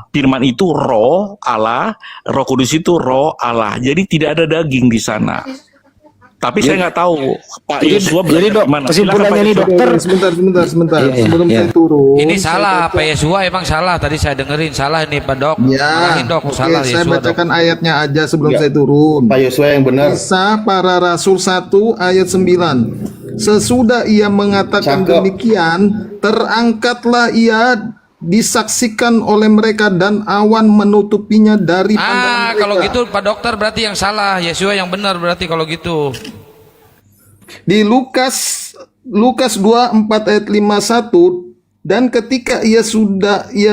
Firman itu roh Allah, Roh Kudus itu roh Allah. Jadi tidak ada daging di sana. Tapi saya nggak tahu Pak Yosua jadi dok, gimana. kesimpulannya nih dokter. Sebentar. Iya, Sebelum iya. saya turun. Ini salah, Pak Yesua emang salah. Tadi saya dengerin salah ini Pak Dok. Ya, Marahin, Dok, oke, salah saya Yesua, Dok. bacakan ayatnya aja sebelum Ya. saya turun. Pak Yosua yang benar. Kisah Para Rasul 1 ayat 9. Sesudah ia mengatakan Cakep. demikian, terangkatlah ia disaksikan oleh mereka dan awan menutupinya dari pandangan mereka. Kalau gitu Pak Dokter berarti yang salah, Yesua yang benar berarti kalau gitu. Di Lukas 24 ayat 51, dan ketika ia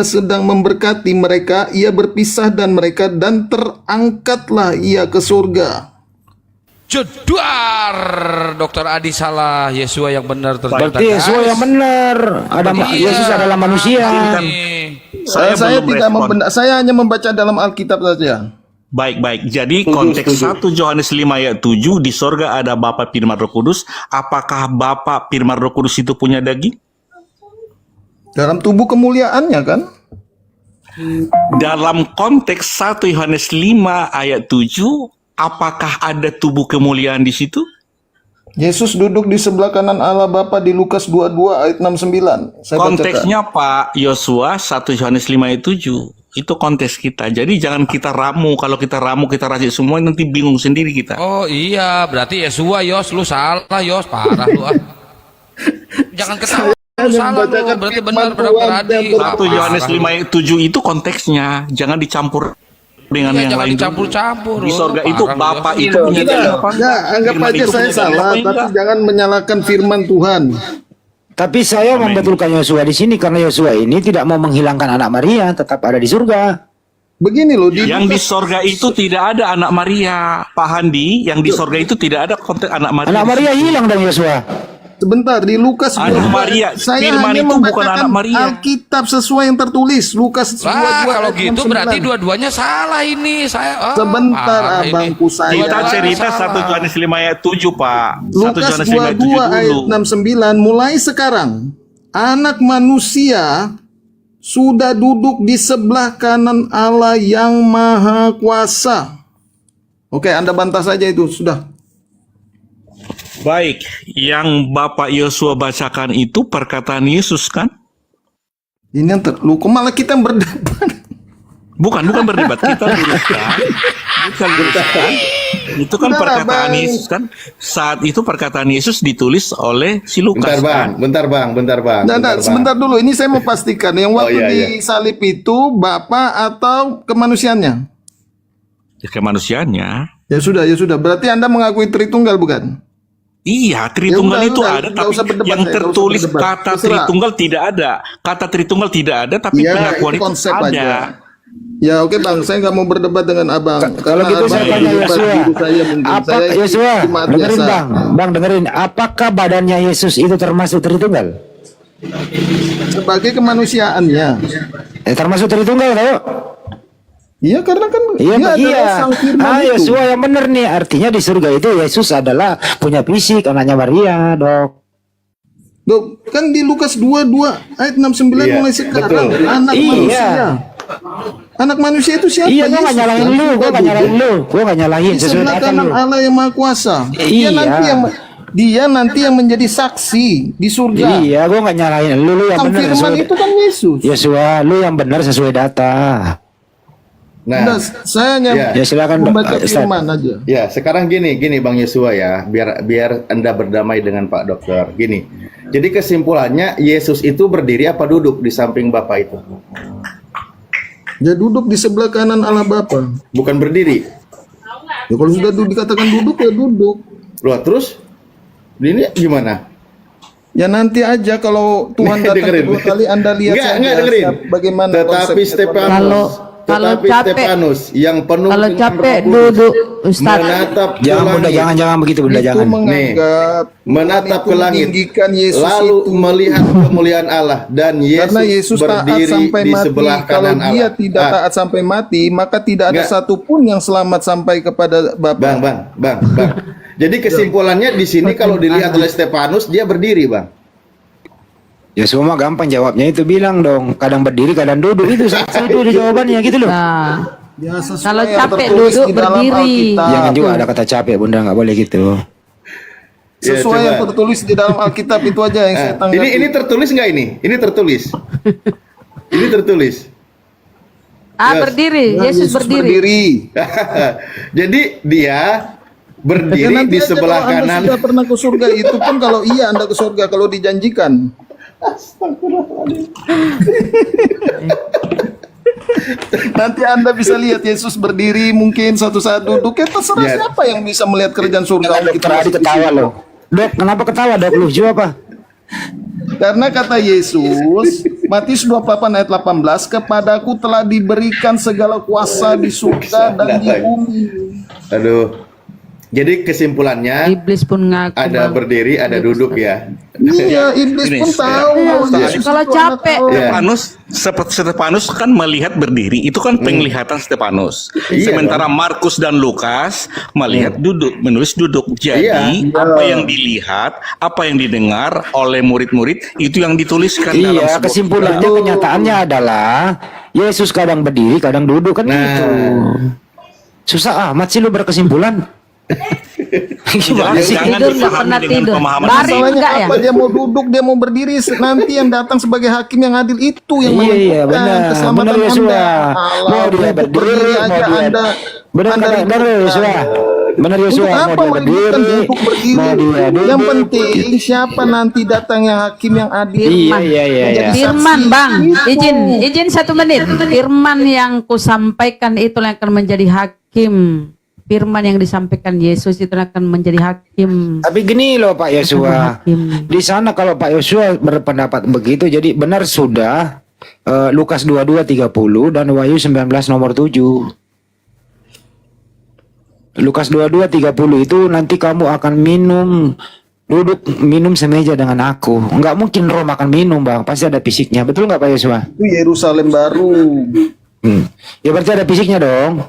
sedang memberkati mereka, ia berpisah dan mereka, dan terangkatlah ia ke surga. Jedar, Dokter Adi salah, Yesua yang benar ternyata. Berarti Yesua yang benar. Yesus adalah manusia. Saya belum tidak respon. saya hanya membaca dalam Alkitab saja. Baik. Jadi konteks 1 Yohanes 5 ayat 7, di sorga ada Bapa Firman Roh Kudus. Apakah Bapa Firman Roh Kudus itu punya daging? Dalam tubuh kemuliaannya kan? Dalam konteks 1 Yohanes 5 ayat 7, apakah ada tubuh kemuliaan di situ? Yesus duduk di sebelah kanan Allah Bapa di Lukas 22 ayat 69. Saya bacakan. Konteksnya Pak Yosua 1 Yohanes 5 ayat 7. Itu konteks kita. Jadi jangan kita ramu. Kalau kita ramu, kita racik semua, nanti bingung sendiri kita. Oh iya, berarti Yesua Yos, lu salah Yos, parah lu ah. Jangan ketawa, lu salah lu, berarti benar Pak Dokter Adi. 1 Yohanes 5 ayat 7 itu konteksnya. Jangan dicampur dengan Iya, yang jangan lain. dicampur-campur. Di sorga Parah itu lu, Bapa Yos. itu punya daging apa? Ya, anggap Firman aja itu saya punya daging salah, apa tapi enggak? jangan menyalahkan firman Tuhan. Tapi saya membetulkan Yosua di sini karena Yosua ini tidak mau menghilangkan anak Maria, tetap ada di surga. Begini loh, di Yang di Lukas- sorga itu tidak ada anak Maria, Pak Handi. Yang di sorga itu tidak ada konteks anak Maria. Anak Maria hilang dong Yosua. sebentar di Lukas Anak 22, Maria, saya firman hanya itu bukan membacakan anak Maria. Alkitab sesuai yang tertulis. Lukas 22 Kalau ayat gitu 69. berarti dua-duanya salah ini. Saya Sebentar, parah ini. abangku saya. Kita Dua-duanya cerita salah. 1 Yohanes 5 ayat 7, Pak. 1 Lukas Yohanes 5 ayat 7 22 ayat dulu. 69, mulai sekarang anak manusia sudah duduk di sebelah kanan Allah yang Maha Kuasa. Oke, Anda bantah saja itu, sudah. Baik, yang Bapak Yosua bacakan itu perkataan Yesus kan? Ini yang kok malah kita yang berdebat. Bukan berdebat, kita luruskan. Bukan luruskan. Itu kan Udah lah, perkataan Bang. Yesus kan. Saat itu perkataan Yesus ditulis oleh si Lukas kan. Bentar bang. Nah, sebentar dulu, ini saya mau pastikan yang waktu iya, iya. disalib itu Bapak atau kemanusiaannya? Ya, kemanusiaannya. Ya sudah. Berarti Anda mengakui Tritunggal bukan? Iya, Tritunggal Ya itu udah, ada, nggak tapi usah berdebat, yang saya nggak usah tertulis berdebat. kata Terserah. Tritunggal tidak ada. Kata Tritunggal tidak ada, tapi Iya, pengakuan itu itu konsep ada. aja. Ya oke Bang, saya nggak mau berdebat dengan Abang. Kalau Karena gitu Abang saya tanya berdebat Yosua. diri saya mungkin. Apa Saya Yosua? cuma Dengerin biasa. Bang dengerin. Apakah badannya Yesus itu termasuk Tritunggal? Sebagai kemanusiaannya. Termasuk Tritunggal tahu? Iya karena kan Iya, dia adalah iya. sang firman itu. Yosua yang benar nih. Artinya di surga itu Yesus adalah punya fisik anaknya Maria, Dok. Loh, kan di Lukas 22 ayat 69 Iya, mulai sekarang betul. anak Iya. manusia. Anak manusia itu siapa? Iya, gua Yesus, gak nyalahin kan? lu, gua Sudah gak nyalahin duduk lu, gua gak nyalahin di sesuai sebelah data kanan lu. Allah yang Maha Kuasa. Iya. Dia nanti yang menjadi saksi di surga. Iya, gua gak nyalahin lu yang Sang benar firman sesuai. itu kan Yesus. Yosua, lu yang benar sesuai data. Nah, Udah, saya hanya Ya, silakan, membaca Ustaz. firman aja. ya sekarang gini Bang Yosua ya, biar Anda berdamai dengan Pak Dokter. Gini, jadi kesimpulannya Yesus itu berdiri apa duduk di samping Bapa itu? Dia duduk di sebelah kanan Allah Bapa. Bukan berdiri. Ya kalau sudah dikatakan duduk ya duduk. Loh, terus ini gimana? Ya nanti aja kalau Tuhan datang Dengerin. kedua kali Anda lihat Enggak dengerin. bagaimana Tetapi konsep Stefanus, Kalau tetapi capek- Stefanus yang penuh Kalau dengan capek Roh Kudus duduk, Ustaz. menatap ke Jangan Bunda, langit, jangan begitu Bunda, itu jangan. menganggap menatap itu ke langit, meninggikan Yesus lalu itu. melihat kemuliaan Allah dan Karena Yesus Yesus taat berdiri sampai di mati. sebelah Kalau kanan dia Allah. tidak Ah, taat sampai mati, maka tidak ada Enggak. satupun yang selamat sampai kepada Bapa. Bang. Jadi kesimpulannya di sini kalau dilihat oleh Stefanus dia berdiri, Bang. Yosua mah gampang jawabnya, itu bilang dong, kadang berdiri kadang duduk, itu satu di jawabannya gitu loh. Nah, Ya, sesuai kalau yang capek tertulis duduk di dalam berdiri. Alkitab. Jangan juga ada kata capek, Bunda, nggak boleh gitu. Ya, Sesuai coba. yang tertulis di dalam Alkitab itu aja yang saya tanggapi. Ini tertulis nggak ini? Ini tertulis. Ini tertulis. Ah, Yes. berdiri. Ya, Yesus berdiri. Jadi dia Ya, berdiri nanti di aja sebelah kalau Anda kanan. sudah pernah ke surga, itu pun kalau iya Anda ke surga, kalau dijanjikan. Nanti Anda bisa lihat Yesus berdiri, mungkin satu saat duduk. Ya terserah Ya. siapa yang bisa melihat kerajaan surga. Dokter Kita Adi masuk di ketawa situ. loh. Dok, kenapa ketawa dok? Lucu apa? Karena kata Yesus, Matius 28 ayat 18, kepadaku telah diberikan segala kuasa di surga dan di bumi. Aduh. Jadi kesimpulannya Iblis pun ngaku. ada Bang. berdiri, ada duduk ya. Iya, iblis Ini, pun tahu bahwa Iya, Yesus kalau itu capek. anak Allah. Stefanus, Stefanus kan melihat berdiri, itu kan penglihatan Stefanus. Iya Sementara Markus dan Lukas melihat duduk, menulis duduk. Jadi Iya. apa yang dilihat, apa yang didengar oleh murid-murid itu yang dituliskan dalam Iya, sebuah kesimpulannya kenyataannya adalah Yesus kadang berdiri, kadang duduk kan Nah. gitu. Susah amat sih lu berkesimpulan. Gimana sih? Jangan Tidur, nggak dipahami pernah dengan tidur. pemahaman Baring sendiri. Masalahnya enggak ya? apa? Dia mau duduk, dia mau berdiri. Nanti yang datang sebagai hakim yang adil itu yang Iya, iya, menentukan benar. keselamatan Benar, Yosua. Anda. Mau dia Duduk berdiri, mau aja dia- Anda. Benar Anda kata ributkan. benar Yosua. Benar Yosua, Untuk mau apa dia meributkan berdiri, duduk berdiri? mau dia duduk. Yang penting siapa nanti datang yang hakim yang adil. Iya, iya, iya, iya. Firman, Bang. Itu. Izin 1 menit. Firman yang kusampaikan itu yang akan menjadi hakim. Firman yang disampaikan Yesus itu akan menjadi hakim. Tapi gini loh Pak Yosua. Hakim. Di sana kalau Pak Yosua berpendapat begitu, jadi benar sudah Lukas 22:30 dan Wahyu 19 nomor 7. Lukas 22:30 itu nanti kamu akan minum semeja dengan aku. Enggak mungkin roh makan minum Bang, pasti ada fisiknya. Betul nggak Pak Yosua? Itu Yerusalem baru. Ya berarti ada fisiknya dong.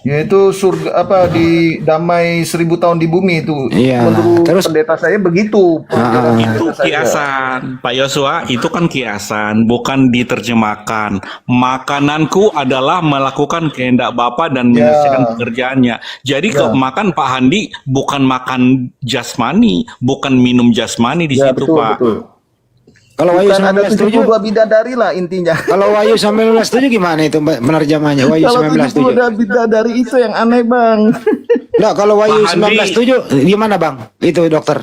Yaitu surga apa di damai 1000 tahun di bumi itu. Iya. Menurut Terus- pendeta saya begitu. Itu kiasan, Pak Yosua, itu kan kiasan, bukan diterjemahkan. Makananku adalah melakukan kehendak Bapa dan menyelesaikan pekerjaannya. Jadi makan Pak Handi bukan makan jasmani, bukan minum jasmani di situ, Pak. Kalau Wahyu Bukan ada 19 setuju, 72 bidadari lah intinya. kalau Wahyu 19 setuju gimana itu penerjemahnya? Wahyu Kalau 19 setuju. 72 bidadari itu yang aneh bang. Enggak, kalau Wahyu Pak Handi. 19 setuju gimana Bang? Itu dokter.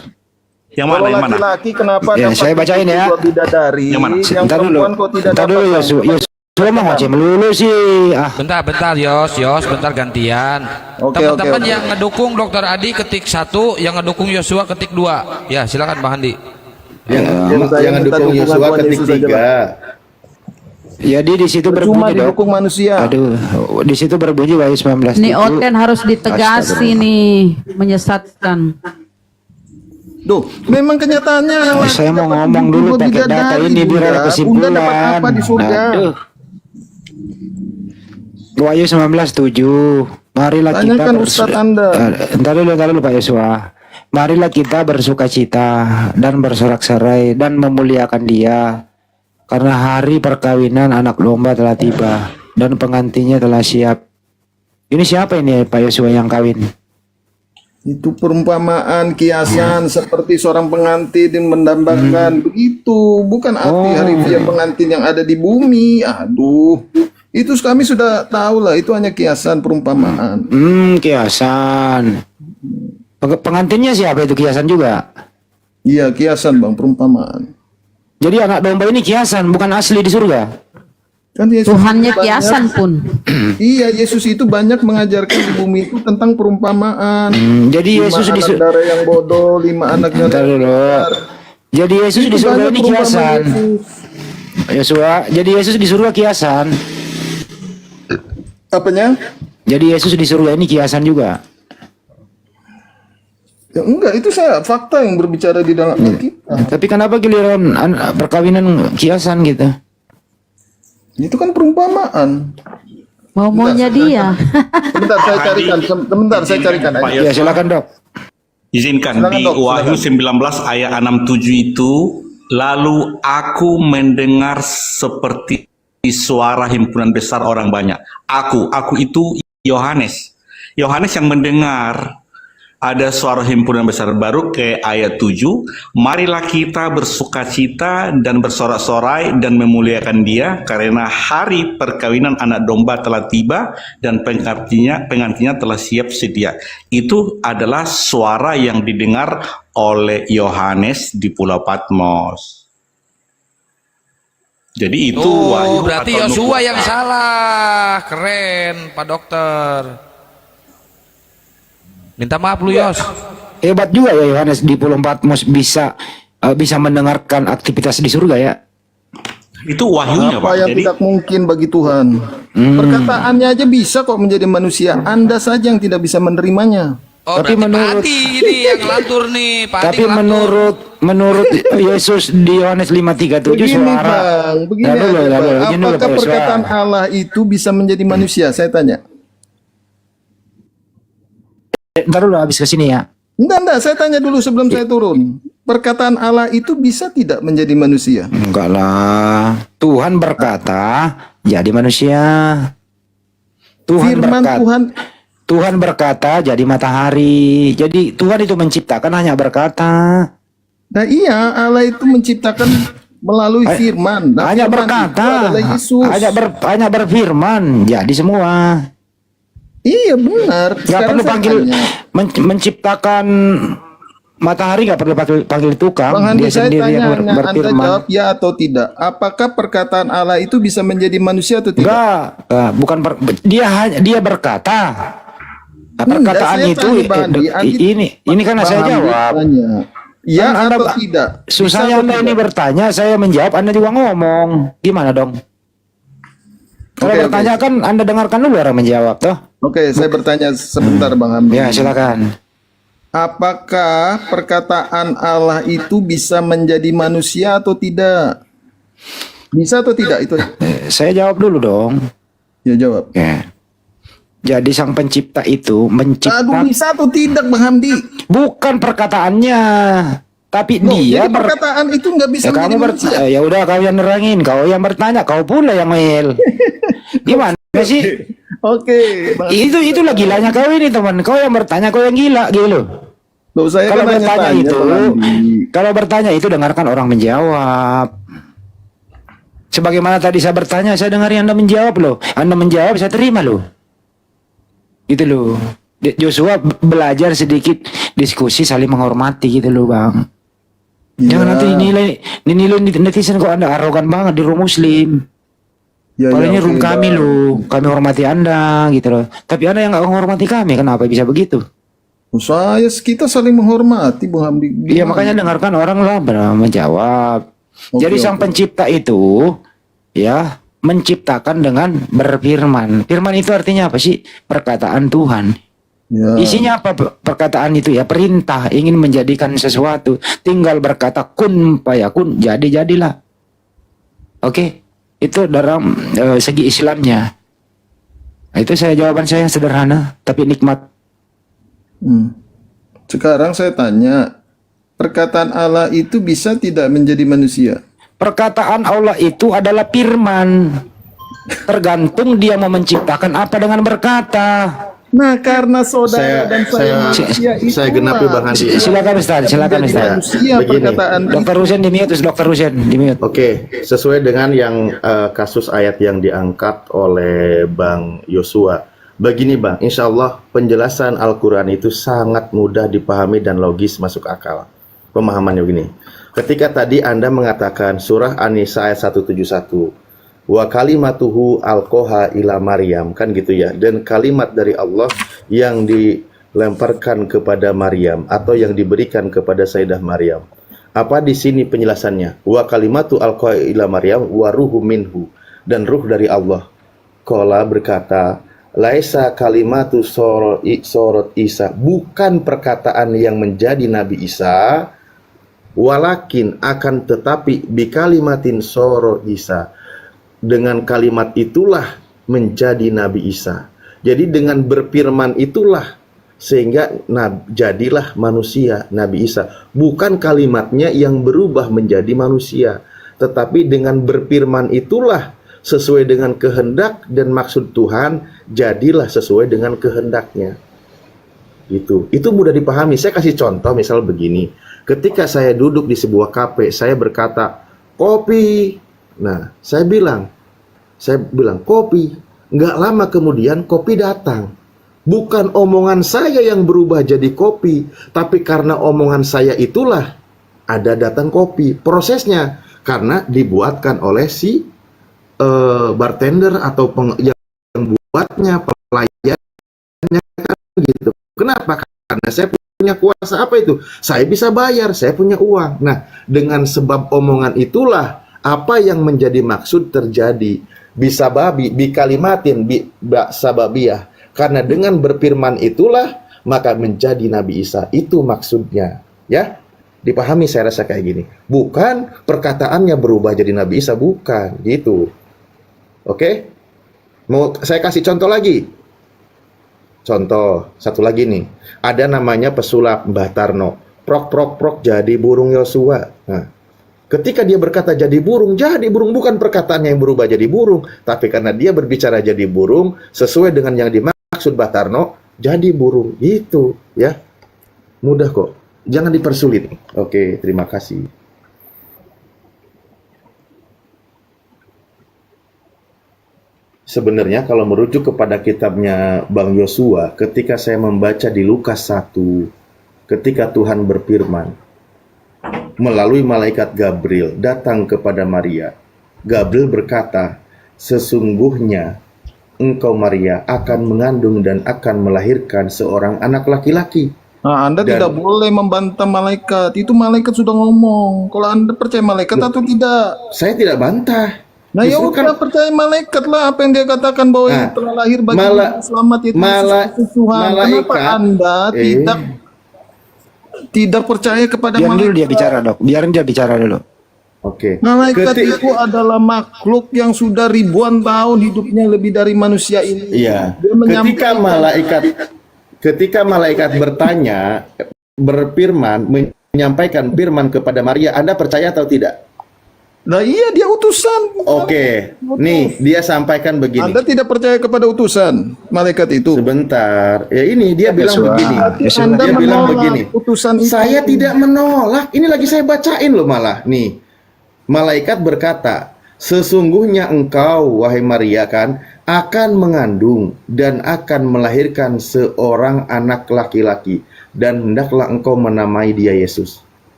Yang Kalau mana, yang mana? laki-laki kenapa Ya, dapat saya bacain ya. 72 bidadari? Yang mana? Yang Ntar dulu. perempuan kok tidak Ntar dapat? dulu Bang? Yosua mau ngoceh melulu sih. Ah, Bentar, Yos, bentar gantian. Oke, Teman-teman oke. yang ngedukung Dokter Adi ketik 1, yang ngedukung Yosua ketik 2. Ya, silakan Bang Handi. Yang ngedukung Yosua ketik 3. jadi di situ Cuma berbunyi dok. didukung manusia. Aduh, di situ berbunyi Wahyu 19 Nih setuju. Oten harus ditegasi nih, menyesatkan. Duh, memang kenyataannya yang laki Saya mau dapat ngomong dulu 72 pakai data bidadari, ini biar ada Bunda. kesimpulan. Bunda dapat apa di surga? Aduh. Wahyu 19:7. Marilah kita Tanyakan Ustadz Anda. Entar dulu Pak Yosua. Marilah kita bersukacita dan bersorak-sorai dan memuliakan Dia, karena hari perkawinan anak domba telah tiba dan pengantinnya telah siap. Ini siapa ini Pak Yosua yang kawin? Itu perumpamaan, kiasan seperti seorang pengantin yang mendambakan begitu, bukan arti harfiah pengantin yang ada di bumi. Aduh, itu kami sudah tahu lah, itu hanya kiasan perumpamaan. Kiasan. Pengantinnya siapa itu kiasan juga? Iya, kiasan bang, perumpamaan. Jadi anak domba ini kiasan, bukan asli di surga. Kan Yesus Tuhannya banyak- kiasan pun. Iya, Yesus itu banyak mengajarkan di bumi itu tentang perumpamaan. Jadi 5 Yesus di anak surga. darah yang bodoh, 5 anak Bentar dulu. Jadi Yesus di surga banyak ini perumpamaan kiasan. Yesus. Yosua, jadi Yesus di surga kiasan. Apanya? Jadi Yesus di surga ini kiasan juga. Ya, enggak, itu saya fakta yang berbicara di dalam Alkitab. Tapi kenapa giliran perkawinan kiasan gitu? Itu kan perumpamaan. Maunya dia. Sebentar saya carikan, sebentar saya carikan. Pak Ya silakan dok. Izinkan Silakan, di Dok, Wahyu silakan. 19 ayat 67 itu Lalu aku mendengar seperti suara himpunan besar orang banyak. Aku itu Yohanes. Yohanes yang mendengar ada suara himpunan besar. Baru ke ayat 7. Marilah kita bersukacita dan bersorak-sorai dan memuliakan Dia karena hari perkawinan anak domba telah tiba dan pengantinnya telah siap sedia. Itu adalah suara yang didengar oleh Yohanes di Pulau Patmos. Jadi itu wahyu berarti atau Yosua nubuatan. yang salah. Keren, Pak Dokter. Minta maaf lu, Yos. Hebat juga ya Yohanes di Pulau Patmos bisa mendengarkan aktivitas di surga ya. Itu wahyunya, Apa Pak. yang Jadi tidak mungkin bagi Tuhan? Perkataannya aja bisa kok menjadi manusia. Anda saja yang tidak bisa menerimanya. Oh, Tapi berarti menurut- Pak Adi ini yang lantur nih. Pak Adi Tapi ngelantur. menurut Yesus di Yohanes 5:37 Begini suara. Bang, begini Ya, dulu, aja, ya, Bang. dulu. Begini dulu, Apakah Pak Yosua. perkataan Allah itu bisa menjadi manusia? Saya tanya. Ntar dulu habis ke sini ya. Enggak, saya tanya dulu sebelum saya turun. Perkataan Allah itu bisa tidak menjadi manusia? Enggak lah. Tuhan berkata, jadi manusia. Firman Tuhan berkata, jadi matahari. Jadi Tuhan itu menciptakan hanya berkata. Nah iya, Allah itu menciptakan melalui firman. Nah, Hanya firman itu berkata. adalah Yesus. Hanya berfirman. Jadi semua. Iya benar. Gak Sekarang perlu saya panggil tanya. menciptakan matahari, gak perlu panggil tukang. Bang Handi, Dia saya sendiri tanya yang hanya Anda berfirman. jawab ya atau tidak. Apakah perkataan Allah itu bisa menjadi manusia atau tidak? Enggak, bukan dia berkata. Nah, perkataan Saya itu tanya, Bang Handi. ini kan saya Bang Handi jawab. tanya. Ya Kan Anda- atau tidak? Susahnya Bisa atau Anda ini tidak? bertanya, saya menjawab, Anda juga ngomong. Gimana dong? Kalau Oke, bertanya oke. kan Anda dengarkan dulu orang menjawab toh. Oke, saya bertanya sebentar Bang Hamdi. Ya, silakan. Apakah perkataan Allah itu bisa menjadi manusia atau tidak? Bisa atau tidak itu? Saya jawab dulu dong. Ya jawab. Ya. Jadi sang pencipta itu Aduh, mencipta bisa atau tidak Bang Hamdi? bukan perkataannya, tapi Loh, dia jadi perkataan itu nggak bisa Ya, menjadi kamu manusia. ya udah kau yang nerangin, kau yang bertanya, kau pula yang mail. Gimana sih? Oke, Bang. Itulah gilanya kau ini teman. Kau yang bertanya, kau yang gila gitu. Loh, saya Kalau kan bertanya nanya-tanya, itu, Bang Hamdi. kalau bertanya itu dengarkan orang menjawab. Sebagaimana tadi saya bertanya, saya dengar Anda menjawab loh. Anda menjawab, saya terima loh. Itu loh. Joshua belajar sedikit diskusi saling menghormati gitu loh bang. Jangan nanti dinilai netizen kok Anda arogan banget di room muslim. Padahal ini room oke, kami Bang. loh, kami hormati Anda gitu loh. Tapi Anda yang nggak menghormati kami, kenapa bisa begitu? Kita saling menghormati Bang Hamdi. Iya makanya dengarkan orang lah menjawab. Oke, Jadi sang oke. pencipta itu ya menciptakan dengan berfirman. Firman itu artinya apa sih? Perkataan Tuhan. Ya. Isinya apa perkataan itu ya? Perintah, ingin menjadikan sesuatu. Tinggal berkata kun fayakun, jadi-jadilah. Oke, itu dalam segi Islamnya. Nah, itu jawaban saya sederhana tapi nikmat. Sekarang saya tanya, perkataan Allah itu bisa tidak menjadi manusia? Perkataan Allah itu adalah firman. Tergantung dia mau menciptakan apa dengan berkata. Nah, karena saudara dan saya manusia itu saya genapi Bang Handi. Silakan Ustaz, silakan Ustaz. manusia Begini. perkataan Dokter Husen di mute, Dokter Husen di mute. Oke, sesuai dengan yang kasus ayat yang diangkat oleh Bang Yosua. Begini Bang, insya Allah penjelasan Al-Quran itu sangat mudah dipahami dan logis masuk akal. Pemahamannya begini. Ketika tadi Anda mengatakan surah An-Nisa ayat 171, wa kalimatuhu alqoha ila Maryam, kan gitu ya. Dan kalimat dari Allah yang dilemparkan kepada Maryam atau yang diberikan kepada Sayyidah Maryam. Apa di sini penjelasannya? Wa kalimatu alqoha ila Maryam wa ruhu minhu, dan ruh dari Allah. Qala berkata, laisa kalimatu sorot Isa, bukan perkataan yang menjadi Nabi Isa, walakin akan tetapi bikalimatin soro Isa, dengan kalimat itulah menjadi Nabi Isa. Jadi dengan berfirman itulah sehingga jadilah manusia Nabi Isa. Bukan kalimatnya yang berubah menjadi manusia, tetapi dengan berfirman itulah sesuai dengan kehendak dan maksud Tuhan, jadilah sesuai dengan kehendaknya. Itu mudah dipahami. Saya kasih contoh, misal begini. Ketika saya duduk di sebuah kafe, saya berkata, kopi. Nah, saya bilang kopi. Nggak lama kemudian kopi datang. Bukan omongan saya yang berubah jadi kopi, tapi karena omongan saya itulah ada datang kopi. Prosesnya karena dibuatkan oleh si bartender atau yang buatnya, pelayannya kan gitu. Kenapa? Karena saya punya kuasa. Apa itu? Saya bisa bayar, saya punya uang. Nah, dengan sebab omongan itulah apa yang menjadi maksud terjadi. Bisa babi, bi kalimatin, bi sababiyah. Karena dengan berfirman itulah maka menjadi Nabi Isa. Itu maksudnya, ya. Dipahami saya rasa kayak gini. Bukan perkataannya berubah jadi Nabi Isa, bukan gitu. Oke? Mau saya kasih contoh lagi. Contoh satu lagi nih. Ada namanya pesulap Mbah Tarno. Prok prok prok jadi burung Yosua. Nah, ketika dia berkata jadi burung bukan perkataannya yang berubah jadi burung, tapi karena dia berbicara jadi burung sesuai dengan yang dimaksud Mbah Tarno, jadi burung. Itu ya. Mudah kok. Jangan dipersulit. Oke, terima kasih. Sebenarnya kalau merujuk kepada kitabnya Bang Yosua, ketika saya membaca di Lukas 1, ketika Tuhan berfirman melalui malaikat Gabriel datang kepada Maria, Gabriel berkata, sesungguhnya engkau Maria akan mengandung dan akan melahirkan seorang anak laki-laki. Nah, Anda tidak boleh membantah malaikat. Itu malaikat sudah ngomong. Kalau Anda percaya malaikat atau tidak? Saya tidak bantah. Nah, ya Justru udah percaya malaikat lah apa yang dia katakan bahwa yang telah lahir bagi selamat itu Tuhan. Kenapa Anda tidak percaya kepada Biarin malaikat? dulu dia bicara, Dok. Biarin dia bicara dulu. Oke. Malaikat itu adalah makhluk yang sudah ribuan tahun hidupnya lebih dari manusia ini. Iya. Dia Ketika malaikat bertanya, berfirman, menyampaikan firman kepada Maria, Anda percaya atau tidak? Nah iya, dia utusan. Oke, nih dia sampaikan begini. Anda tidak percaya kepada utusan malaikat itu? Sebentar, ya ini dia bilang Yesua. begini. Anda Dia bilang menolak begini. utusan itu. Saya tidak menolak. Ini lagi saya bacain loh malah. Nih, malaikat berkata, sesungguhnya engkau, wahai Maria kan, akan mengandung dan akan melahirkan seorang anak laki-laki, dan hendaklah engkau menamai dia Yesus.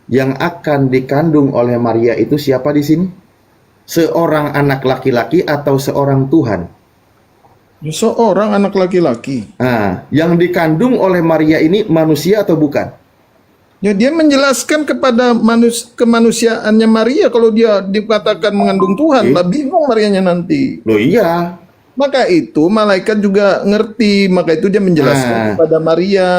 Yang akan dikandung oleh Maria itu siapa di sini? Seorang anak laki-laki atau seorang Tuhan? Seorang anak laki-laki. Nah, yang dikandung oleh Maria ini manusia atau bukan? Ya, dia menjelaskan kepada kemanusiaannya Maria kalau dia dikatakan mengandung Tuhan. Lah bingung Marianya nanti. Loh iya. Maka itu malaikat juga ngerti, maka itu dia menjelaskan kepada Maria.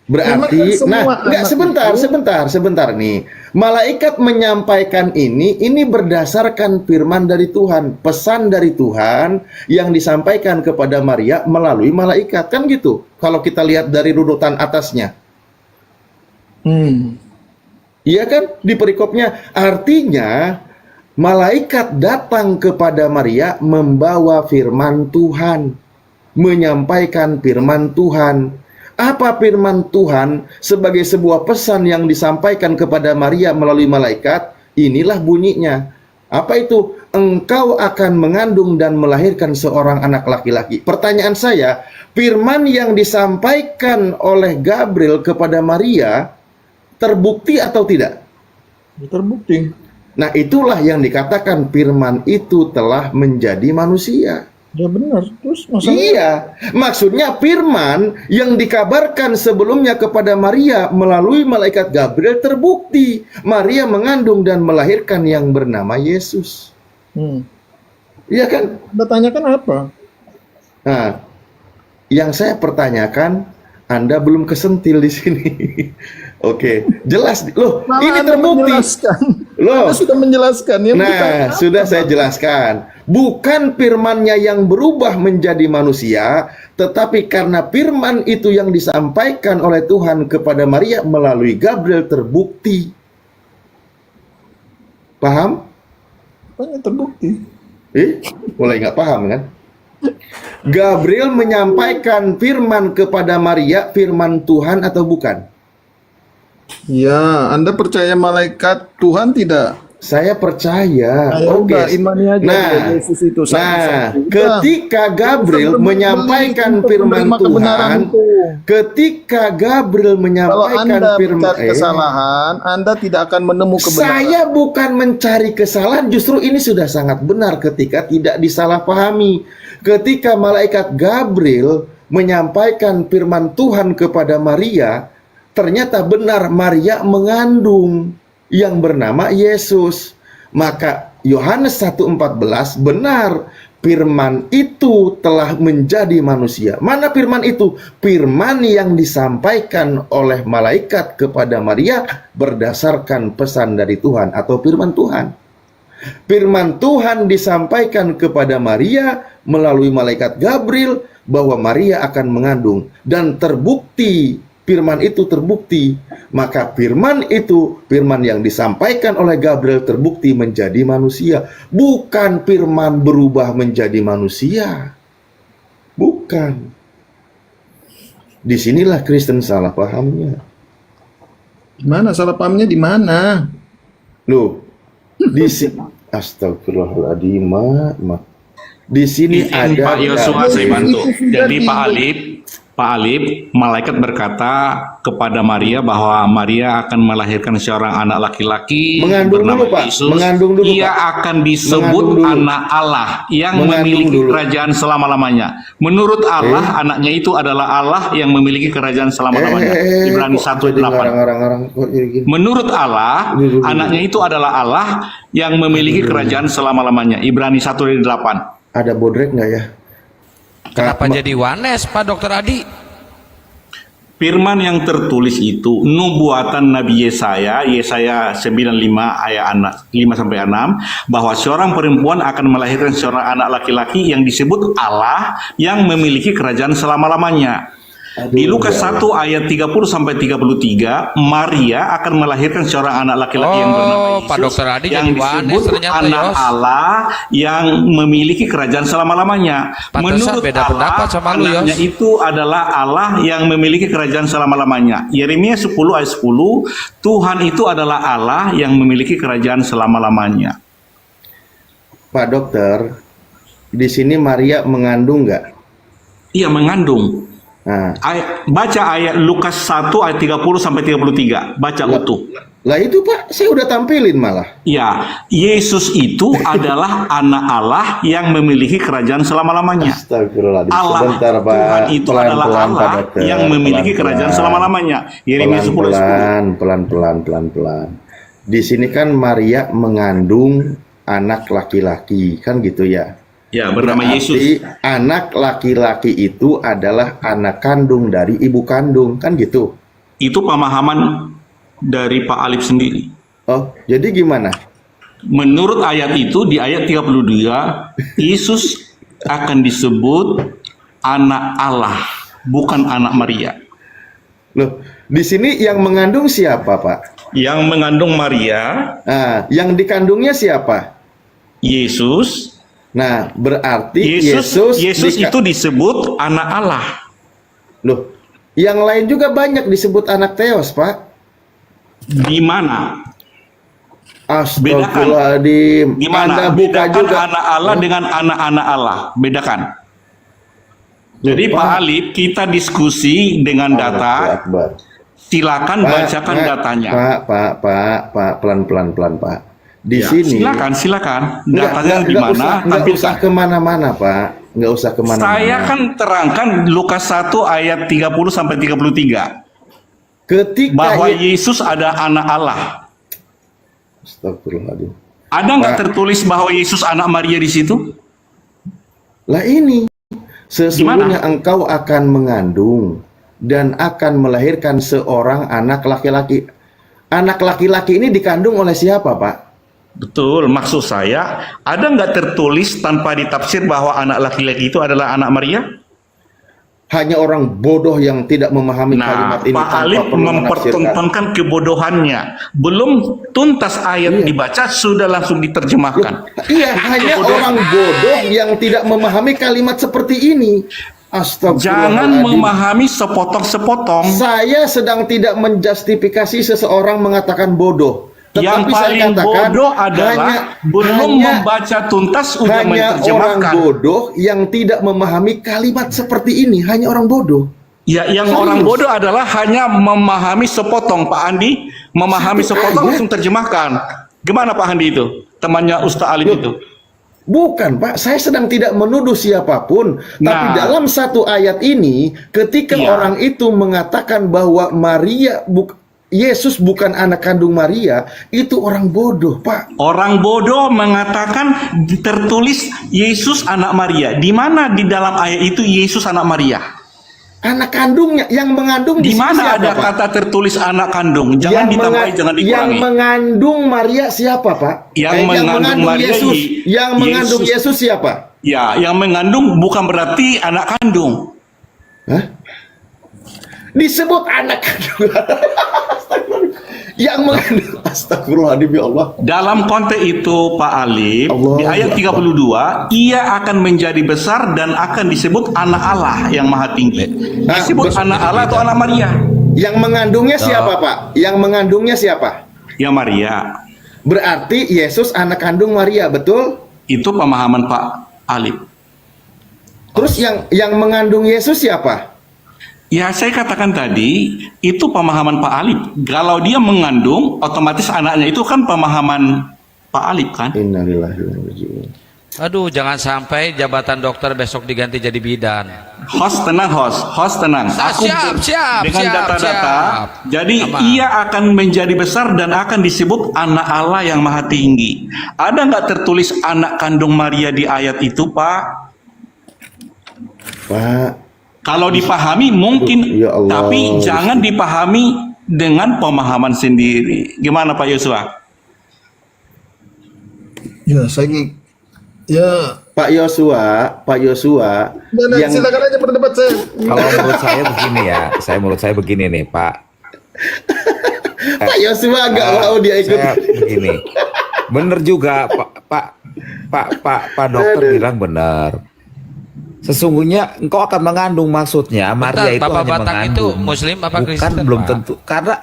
Berarti, enggak, sebentar nih. Malaikat menyampaikan ini berdasarkan firman dari Tuhan, pesan dari Tuhan yang disampaikan kepada Maria melalui malaikat, kan gitu. Kalau kita lihat dari runutan atasnya. Iya kan, di perikopnya, artinya malaikat datang kepada Maria membawa firman Tuhan, menyampaikan firman Tuhan. Apa firman Tuhan sebagai sebuah pesan yang disampaikan kepada Maria melalui malaikat? Inilah bunyinya. Apa itu? Engkau akan mengandung dan melahirkan seorang anak laki-laki. Pertanyaan saya, firman yang disampaikan oleh Gabriel kepada Maria terbukti atau tidak? Terbukti. Nah, itulah yang dikatakan firman itu telah menjadi manusia. Ya benar. Terus maksudnya? Iya, maksudnya firman yang dikabarkan sebelumnya kepada Maria melalui malaikat Gabriel terbukti. Maria mengandung dan melahirkan yang bernama Yesus. Iya kan? Anda tanyakan apa? Nah, yang saya pertanyakan, Anda belum kesentil di sini. Oke, jelas loh. Ini terbukti. Loh, Anda sudah menjelaskan. nah, sudah saya jelaskan. Bukan firman-Nya yang berubah menjadi manusia, tetapi karena firman itu yang disampaikan oleh Tuhan kepada Maria melalui Gabriel terbukti. Paham? Banyak terbukti. Mulai nggak paham kan? Gabriel menyampaikan firman kepada Maria, firman Tuhan atau bukan? Ya, Anda percaya malaikat Tuhan tidak? Saya percaya. Oke. Imani aja Nah, Yesus itu ketika Gabriel menyampaikan firman Tuhan, ketika Gabriel kalau menyampaikan Anda firman mencari kesalahan, Anda tidak akan menemukan kebenaran. Saya bukan mencari kesalahan, justru ini sudah sangat benar ketika tidak disalahpahami. Ketika malaikat Gabriel menyampaikan firman Tuhan kepada Maria, ternyata benar Maria mengandung yang bernama Yesus. Maka Yohanes 1:14 benar, firman itu telah menjadi manusia. Mana firman itu? Firman yang disampaikan oleh malaikat kepada Maria berdasarkan pesan dari Tuhan atau firman Tuhan. Firman Tuhan disampaikan kepada Maria melalui malaikat Gabriel bahwa Maria akan mengandung, dan terbukti firman itu terbukti. Maka firman itu, firman yang disampaikan oleh Gabriel terbukti menjadi manusia. Bukan firman berubah menjadi manusia. Bukan. Disinilah Kristen salah pahamnya. Di mana salah pahamnya, di mana? Loh, di sini astagfirullahaladzim, di sini Izin ada Pak Yosua saya bantu. Jadi Pak Alip, malaikat berkata kepada Maria bahwa Maria akan melahirkan seorang anak laki-laki Mengandung bernama dulu, Pak. Yesus. Mengandung dulu, Ia Pak. akan disebut Mengandung dulu. anak Allah yang Mengandung memiliki dulu. kerajaan selama-lamanya. Menurut Allah, anaknya itu adalah Allah yang memiliki kerajaan selama-lamanya. Ibrani kok jadi 1:8. ngarang-ngarang kok jadi gini? Menurut Allah, anaknya itu adalah Allah yang memiliki kerajaan selama-lamanya. Ibrani 1:8. Ada bodrek nggak ya? Kenapa jadi Wanes, Pak Dokter Adi? Firman yang tertulis itu nubuatan Nabi Yesaya 95 ayat 5-6 bahwa seorang perempuan akan melahirkan seorang anak laki-laki yang disebut Allah yang memiliki kerajaan selama-lamanya. Di Lukas 1 ayat 30-33 Maria akan melahirkan seorang anak laki-laki yang bernama Yesus, Pak Dokter Adi yang jadi Wanes disebut ternyata, anak Yos. Allah yang memiliki kerajaan selama-lamanya. Pantesan Menurut beda Allah, pendapat sama lu, anaknya Yos. itu adalah Allah yang memiliki kerajaan selama-lamanya. Yeremia 10 ayat 10, Tuhan itu adalah Allah yang memiliki kerajaan selama-lamanya. Pak Dokter, di sini Maria mengandung nggak? Iya, mengandung. Nah, Baca ayat Lukas 1 ayat 30-33, baca utuh. lah itu Pak, saya udah tampilin malah. Ya, Yesus itu adalah anak Allah yang memiliki kerajaan selama-lamanya. Astagfirullahaladzim. Allah, Sebentar, Pak. Tuhan itu adalah Pelan-pelan, Pak Allah Dokter. yang memiliki Pelan-pelan. kerajaan selama-lamanya. Yeremia 10:10. Pelan-pelan. Di sini kan Maria mengandung anak laki-laki, kan gitu ya? Ya, bernama Berarti Yesus. anak laki-laki itu adalah anak kandung dari ibu kandung, kan gitu? Itu pemahaman dari Pak Alif sendiri. Oh, jadi gimana? Menurut ayat itu di ayat 32, Yesus akan disebut anak Allah, bukan anak Maria. Loh, di sini yang mengandung siapa, Pak? Yang mengandung Maria, Nah, yang dikandungnya siapa? Yesus. Nah, berarti Yesus dika- itu disebut anak Allah. Loh, yang lain juga banyak disebut anak Theos, Pak. Di mana? Astagfirullahaladzim. Gimana? Anda buka Bedakan juga. anak Allah dengan anak-anak Allah. Bedakan. Jadi Pak. Pak Alif, kita diskusi dengan Allahu data. Akbar. Silakan bacakan datanya. Pak, pelan-pelan, Pak. Di Ya, sini. silakan. Datanya di Nggak mana? usah Tampilkan. kemana-mana, Pak. Nggak usah kemana-mana. Saya kan terangkan Lukas 1 ayat 30-33 Ketika bahwa Yesus ada anak Allah. Astagfirullahaladzim. Ada nggak Pak. tertulis bahwa Yesus anak Maria di situ? Lah ini, sesungguhnya engkau akan mengandung dan akan melahirkan seorang anak laki-laki. Anak laki-laki ini dikandung oleh siapa, Pak? Betul, maksud saya, ada nggak tertulis tanpa ditafsir bahwa anak laki-laki itu adalah anak Maria? Hanya orang bodoh yang tidak memahami Nah, kalimat ini Pak tanpa Alif perlu menafsirkan. mempertontonkan kebodohannya. Belum tuntas ayat dibaca, sudah langsung diterjemahkan. Iya, hanya orang bodoh yang tidak memahami kalimat seperti ini. Jangan Astagfirullahaladzim. memahami sepotong-sepotong. Saya sedang tidak menjustifikasi seseorang mengatakan bodoh. Yang Tetapi saya paling katakan, bodoh adalah belum membaca tuntas udah hanya orang menerjemahkan. bodoh yang tidak memahami kalimat seperti ini. Hanya orang bodoh. Ya, yang Serius. orang bodoh adalah hanya memahami sepotong, Pak Andi. Memahami sepotong langsung terjemahkan. Gimana Pak Andi itu? Temannya Ustaz Alif itu. Bukan Pak, saya sedang tidak menuduh siapapun. Tapi Nah. dalam satu ayat ini, ketika Iya. orang itu mengatakan bahwa Yesus bukan anak kandung Maria, itu orang bodoh Pak. Orang bodoh mengatakan tertulis Yesus anak Maria. Di mana di dalam ayat itu Yesus anak Maria? Anak kandungnya, yang mengandung Di sini mana siapa, ada Pak? kata tertulis anak kandung? Jangan ditambahi, jangan Yang dikurangi. mengandung Maria siapa Pak? Yang mengandung Maria, Yesus. Yang mengandung Yesus siapa? Ya, yang mengandung bukan berarti anak kandung. Hah? Disebut anak kandung. Yang mengandung, astagfirullahaladzim ya Allah. Dalam konteks itu Pak Alif, Allah di ayat 32, ia akan menjadi besar dan akan disebut anak Allah yang maha tinggi. Nah, Disebut anak Allah atau anak Maria? Yang mengandungnya siapa Pak? Yang mengandungnya siapa? Ya Maria. Berarti Yesus anak kandung Maria, betul? Itu pemahaman Pak Alif. Terus yang mengandung Yesus siapa? Ya saya katakan tadi, itu pemahaman Pak Alif. Kalau dia mengandung, otomatis anaknya itu kan pemahaman Pak Alif kan? Innalillahi wa inna ilaihi raji'un. Aduh, jangan sampai jabatan dokter besok diganti jadi bidan. Host tenang, host tenang. Siap, dengan siap, data-data. siap. Jadi Aman. ia akan menjadi besar dan akan disebut anak Allah yang maha tinggi. Ada nggak tertulis anak kandung Maria di ayat itu, Pak? Pak, Kalau dipahami mungkin, Ya Allah. tapi jangan dipahami dengan pemahaman sendiri. Gimana Pak Yosua? Ya, saya ingin Pak Yosua, yang silakan aja berdebat saya. Kalau menurut saya begini nih Pak. Pak Yosua nggak mau dia ikut. Saya begini. Bener juga Pak dokter bilang benar. Sesungguhnya engkau akan mengandung, maksudnya Maria itu Bapak hanya Batak itu mengandung. Muslim apa Bukan, Kristen, belum Pak? tentu. Karena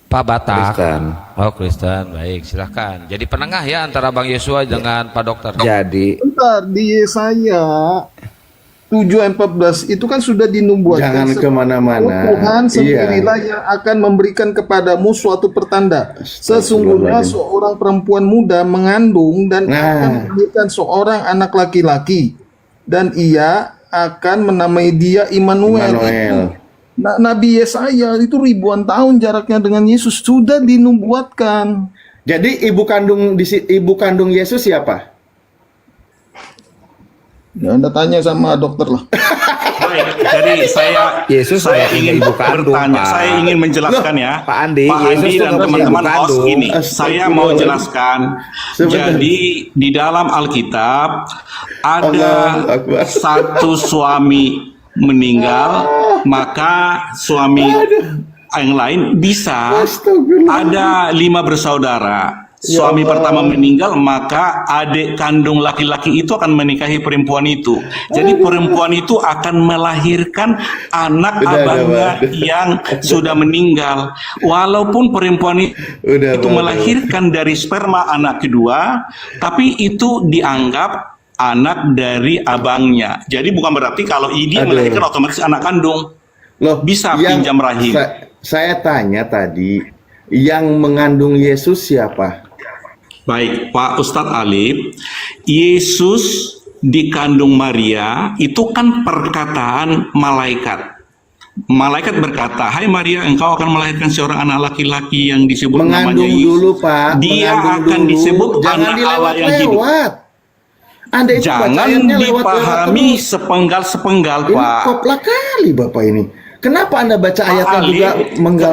Pak Batak. Kristen. Oh Kristen, baik silahkan. Jadi penengah ya antara Bang Yosua dengan Pak Dokter. jadi Bentar, di Yesaya 7 ayat 14 itu kan sudah dinubuatkan. Jangan kemana-mana. Tuhan Iya. sendirilah yang akan memberikan kepadamu suatu pertanda. Sesungguhnya seorang perempuan muda mengandung dan Nah. akan melahirkan seorang anak laki-laki. Dan ia akan menamai dia Immanuel. Immanuel. Nabi Yesaya itu ribuan tahun jaraknya dengan Yesus sudah dinubuatkan. Jadi ibu kandung Yesus siapa? Ya, Anda tanya sama dokter lah. Baik, jadi Yesus saya tidak ingin punya ibu kandung, bertanya, Pak. saya ingin menjelaskan ya, Pak Andi, Pak Yesus Andi itu dan nggak punya teman-teman ibu host kandung. ini, saya mau jelaskan. Sebentar. Jadi di dalam Alkitab ada Allahu Akbar. satu suami meninggal, maka suami yang lain bisa Astagfirullah. ada 5 bersaudara. Suami pertama meninggal, maka adik kandung laki-laki itu akan menikahi perempuan itu. Jadi perempuan itu akan melahirkan anak Udah, abangnya Pak. yang sudah meninggal. Walaupun perempuan Udah, itu Pak. melahirkan dari sperma anak kedua, tapi itu dianggap anak dari abangnya. Jadi bukan berarti kalau dia Aduh. melahirkan otomatis anak kandung. Loh, Bisa yang pinjam rahim. Saya tanya tadi, yang mengandung Yesus siapa? Baik, Pak Ustadz Alif, Yesus dikandung Maria itu kan perkataan malaikat. Malaikat berkata, "Hai Maria, engkau akan melahirkan seorang anak laki-laki yang disebut namanya Mengandung Yesus." dulu, Pak. Dia Mengandung akan dulu. disebut Jangan anak Allah yang hidup. dilewat-lewat. Anda itu baca Jangan ayatnya lewat-lewat dipahami terus. sepenggal-sepenggal, Ini Pak. kopla kali Bapak ini. Kenapa Anda baca ayatnya juga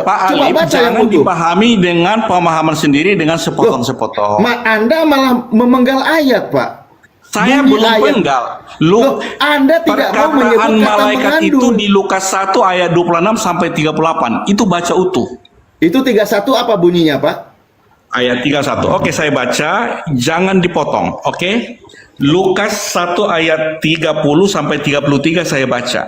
Pak Coba Alif, baca yang jangan utuh. dipahami dengan pemahaman sendiri dengan sepotong-sepotong. Anda malah memenggal ayat, Pak. Saya Bunyi belum ayat. penggal. Loh, Anda tidak mau menyebut Perkataan kata malaikat itu mengandung. di Lukas 1 ayat 26 sampai 38. Itu baca utuh. Itu 31 apa bunyinya, Pak? Ayat 31. Oke, saya baca, jangan dipotong. Oke. Lukas 1 ayat 30 sampai 33 saya baca.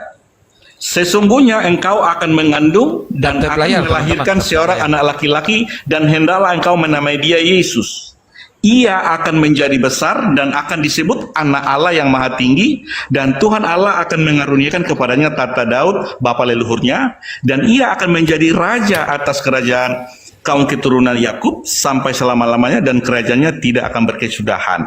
Sesungguhnya engkau akan mengandung dan Tap akan layar, melahirkan teman-teman. seorang anak laki-laki dan hendaklah engkau menamai dia Yesus. Ia akan menjadi besar dan akan disebut anak Allah yang maha tinggi, dan Tuhan Allah akan mengaruniakan kepadanya tahta Daud bapa leluhurnya, dan ia akan menjadi raja atas kerajaan kaum keturunan Yakub sampai selama-lamanya, dan kerajaannya tidak akan berkesudahan.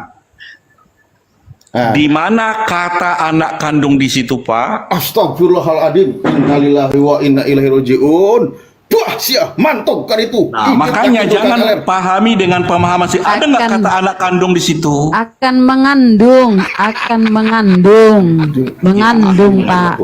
Di mana kata anak kandung di situ, Pak? Astagfirullahaladzim. Innalillahi wa inna ilaihi raji'un. Wah, sia, mantap kan itu. Nah, makanya jangan pahami dengan pemahaman sih. Ada nggak Akan- kata anak kandung di situ? Akan mengandung Pak.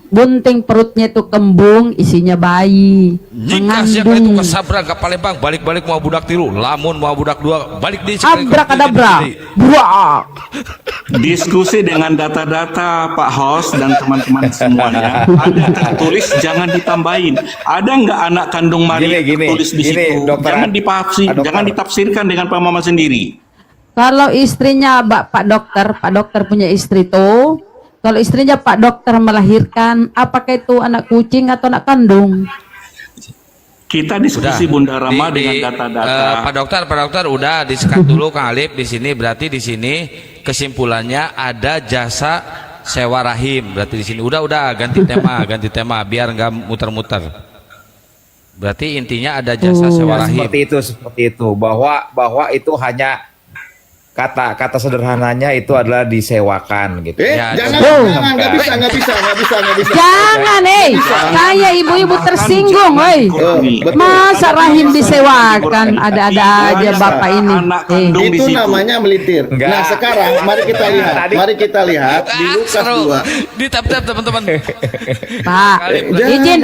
Bunting perutnya itu kembung, isinya bayi. Jika siapa itu Mengandung. kesabrak ke Palembang, balik-balik mau budak tiru, lamun mau budak dua, balik di Abrakadabra. Buak. Diskusi dengan data-data Pak Host dan teman-teman semuanya. Ada tertulis, jangan ditambahin. Ada nggak anak kandung Maria Gini, tertulis di gini, situ? dokter. Jangan Dokter. ditafsirkan dengan pemahaman sendiri. Kalau istrinya Pak Dokter punya istri tuh, kalau istrinya Pak Dokter melahirkan, apakah itu anak kucing atau anak kandung? Kita diskusi Bunda Rama dengan data-data. Pak dokter udah disekat dulu Kang Alif di sini, berarti di sini kesimpulannya ada jasa sewa rahim, berarti di sini udah ganti tema biar nggak muter-muter. Berarti intinya ada jasa sewa rahim. Seperti itu bahwa itu hanya kata sederhananya itu adalah disewakan gitu. Ya, Jangan, nggak bisa. Jangan, saya ibu-ibu tersinggung, betul. Masa rahim disewakan? Ada-ada aja bapak ini. Anak kandung di Itu situ. namanya melitir. Enggak. Nah, sekarang mari kita lihat di Lukas Seru. 2. Di tap-tap teman-teman. Pak, izin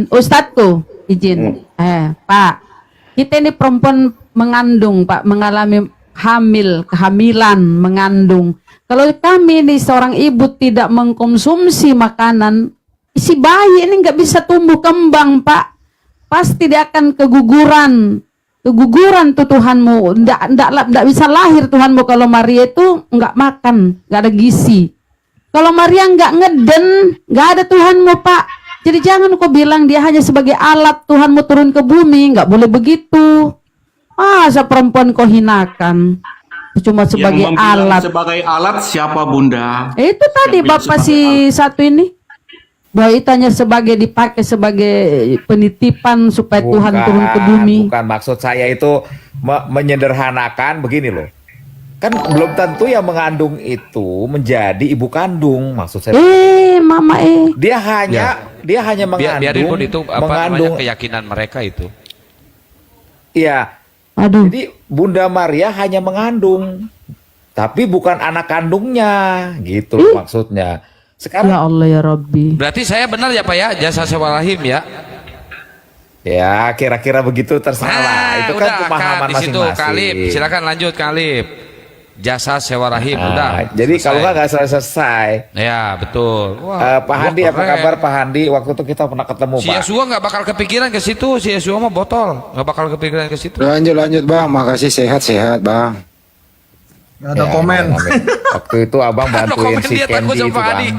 Ustadku, izin. Pak, kita ini perempuan mengandung, Pak, mengalami kehamilan, mengandung. Kalau kami ini seorang ibu tidak mengkonsumsi makanan, si bayi ini nggak bisa tumbuh kembang, Pak. Pasti dia akan keguguran tuh Tuhanmu. Nggak bisa lahir Tuhanmu kalau Maria itu nggak makan, nggak ada gizi. Kalau Maria nggak ngeden, nggak ada Tuhanmu, Pak. Jadi jangan kau bilang dia hanya sebagai alat Tuhanmu turun ke bumi, nggak boleh begitu. Masa perempuan kau hinakan? Cuma sebagai Yang membilang alat. sebagai alat siapa Bunda? Itu tadi Yang bilang Bapak sebagai si satu ini. Bahwa itu hanya dipakai sebagai penitipan supaya Tuhan turun ke bumi. Bukan, maksud saya itu menyederhanakan begini loh. Kan belum tentu yang mengandung itu menjadi ibu kandung, maksud saya. Mama Dia hanya mengandung. Biarin pun itu apa mengandung. namanya keyakinan mereka itu. Iya. Aduh. Jadi Bunda Maria hanya mengandung, tapi bukan anak kandungnya, gitu maksudnya. Sekarang Ya Allah ya Rabbi. Berarti saya benar ya Pak ya, jasa sewa rahim ya. ya kira-kira begitu terserah lah. Itu kan pemahaman di situ masing-masing. Kalib, silakan lanjut Kalib. Jasa sewa rahim udah. Jadi kalau selesai. nggak selesai. Ya betul. Pak Handi, apa kabar Pak Handi? Waktu itu kita pernah ketemu Si Pak. Yesua nggak bakal kepikiran ke situ, si Yesua mah botol, nggak bakal kepikiran ke situ. Lanjut Bang, makasih sehat Bang. Nggak ada komen. amin. Waktu itu abang Ada bantuin komen si dia takut Candy sama itu Pak Hadi. Bang.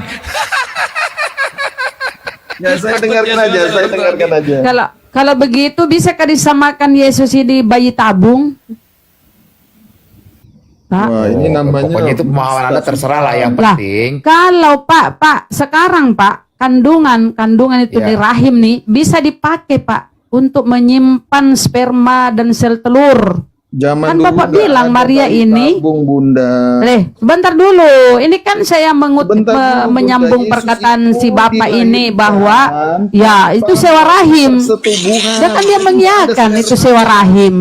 Ya, saya dengarkan aja. Kalau begitu bisakah disamakan Yesus ini bayi tabung? Pak. Wah, ini namanya Pokoknya itu pemahaman Anda terserah lah, yang Lah, penting. kalau Pak, sekarang Pak, kandungan itu Ya. di rahim nih bisa dipakai Pak untuk menyimpan sperma dan sel telur. Zaman Kan dulu Bapak nggak bilang ada Maria bayi ini- tabung, Bunda. Sebentar dulu. Ini kan saya Bentar dulu, menyambung Bunda. perkataan Yesus si itu Bapak ini dilahirkan bahwa ya itu tanpa sewa rahim. persetubuhan. Dan kan dia mengiyakan Ada itu sewa rahim.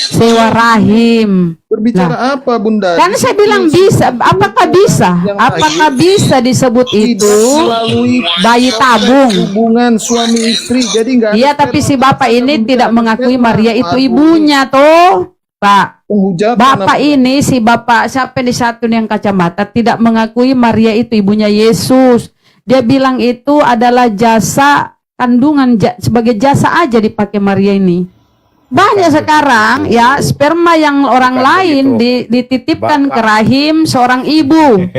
Sewa rahim. Berbicara apa Bunda? Kan saya bilang bisa, apakah bisa? Apakah bisa disebut itu melalui bayi tabung? hubungan suami istri. Jadi enggak Iya, tapi si bapak ini tidak mengakui Maria itu ibunya toh, Pak. penghujatan. Bapak ini, si bapak siapa di satu yang kacamata tidak mengakui Maria itu ibunya Yesus. Dia bilang itu adalah jasa kandungan, sebagai jasa aja dipakai Maria ini. Banyak sekarang ya sperma yang orang Bukan lain begitu. dititipkan Bapak. ke rahim seorang ibu.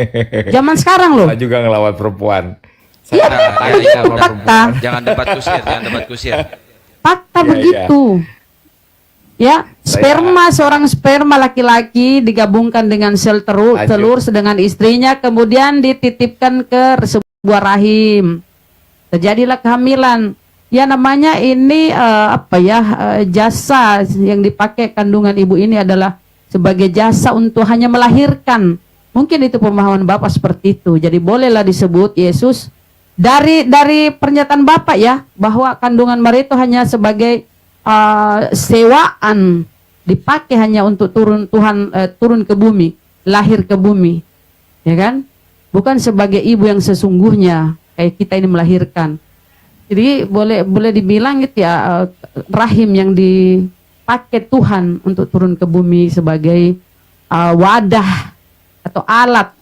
Zaman sekarang loh. Saya juga ngelawan perempuan. Iya, Nah, memang ya, begitu ya, fakta. Jangan debat kusir, jangan debat kusir. Fakta Iya, begitu. Ya, sperma seorang sperma laki-laki digabungkan dengan sel Lanjut. telur dengan istrinya, kemudian dititipkan ke sebuah rahim. Terjadilah kehamilan. Ya namanya ini jasa yang dipakai kandungan ibu ini adalah sebagai jasa untuk hanya melahirkan. Mungkin itu pemahaman Bapak seperti itu. Jadi bolehlah disebut Yesus dari pernyataan Bapak ya, bahwa kandungan Maria itu hanya sebagai sewaan, dipakai hanya untuk turun ke bumi, lahir ke bumi, ya kan? Bukan sebagai ibu yang sesungguhnya kayak kita ini melahirkan. Jadi boleh dibilang gitu ya, rahim yang dipakai Tuhan untuk turun ke bumi sebagai wadah atau alat.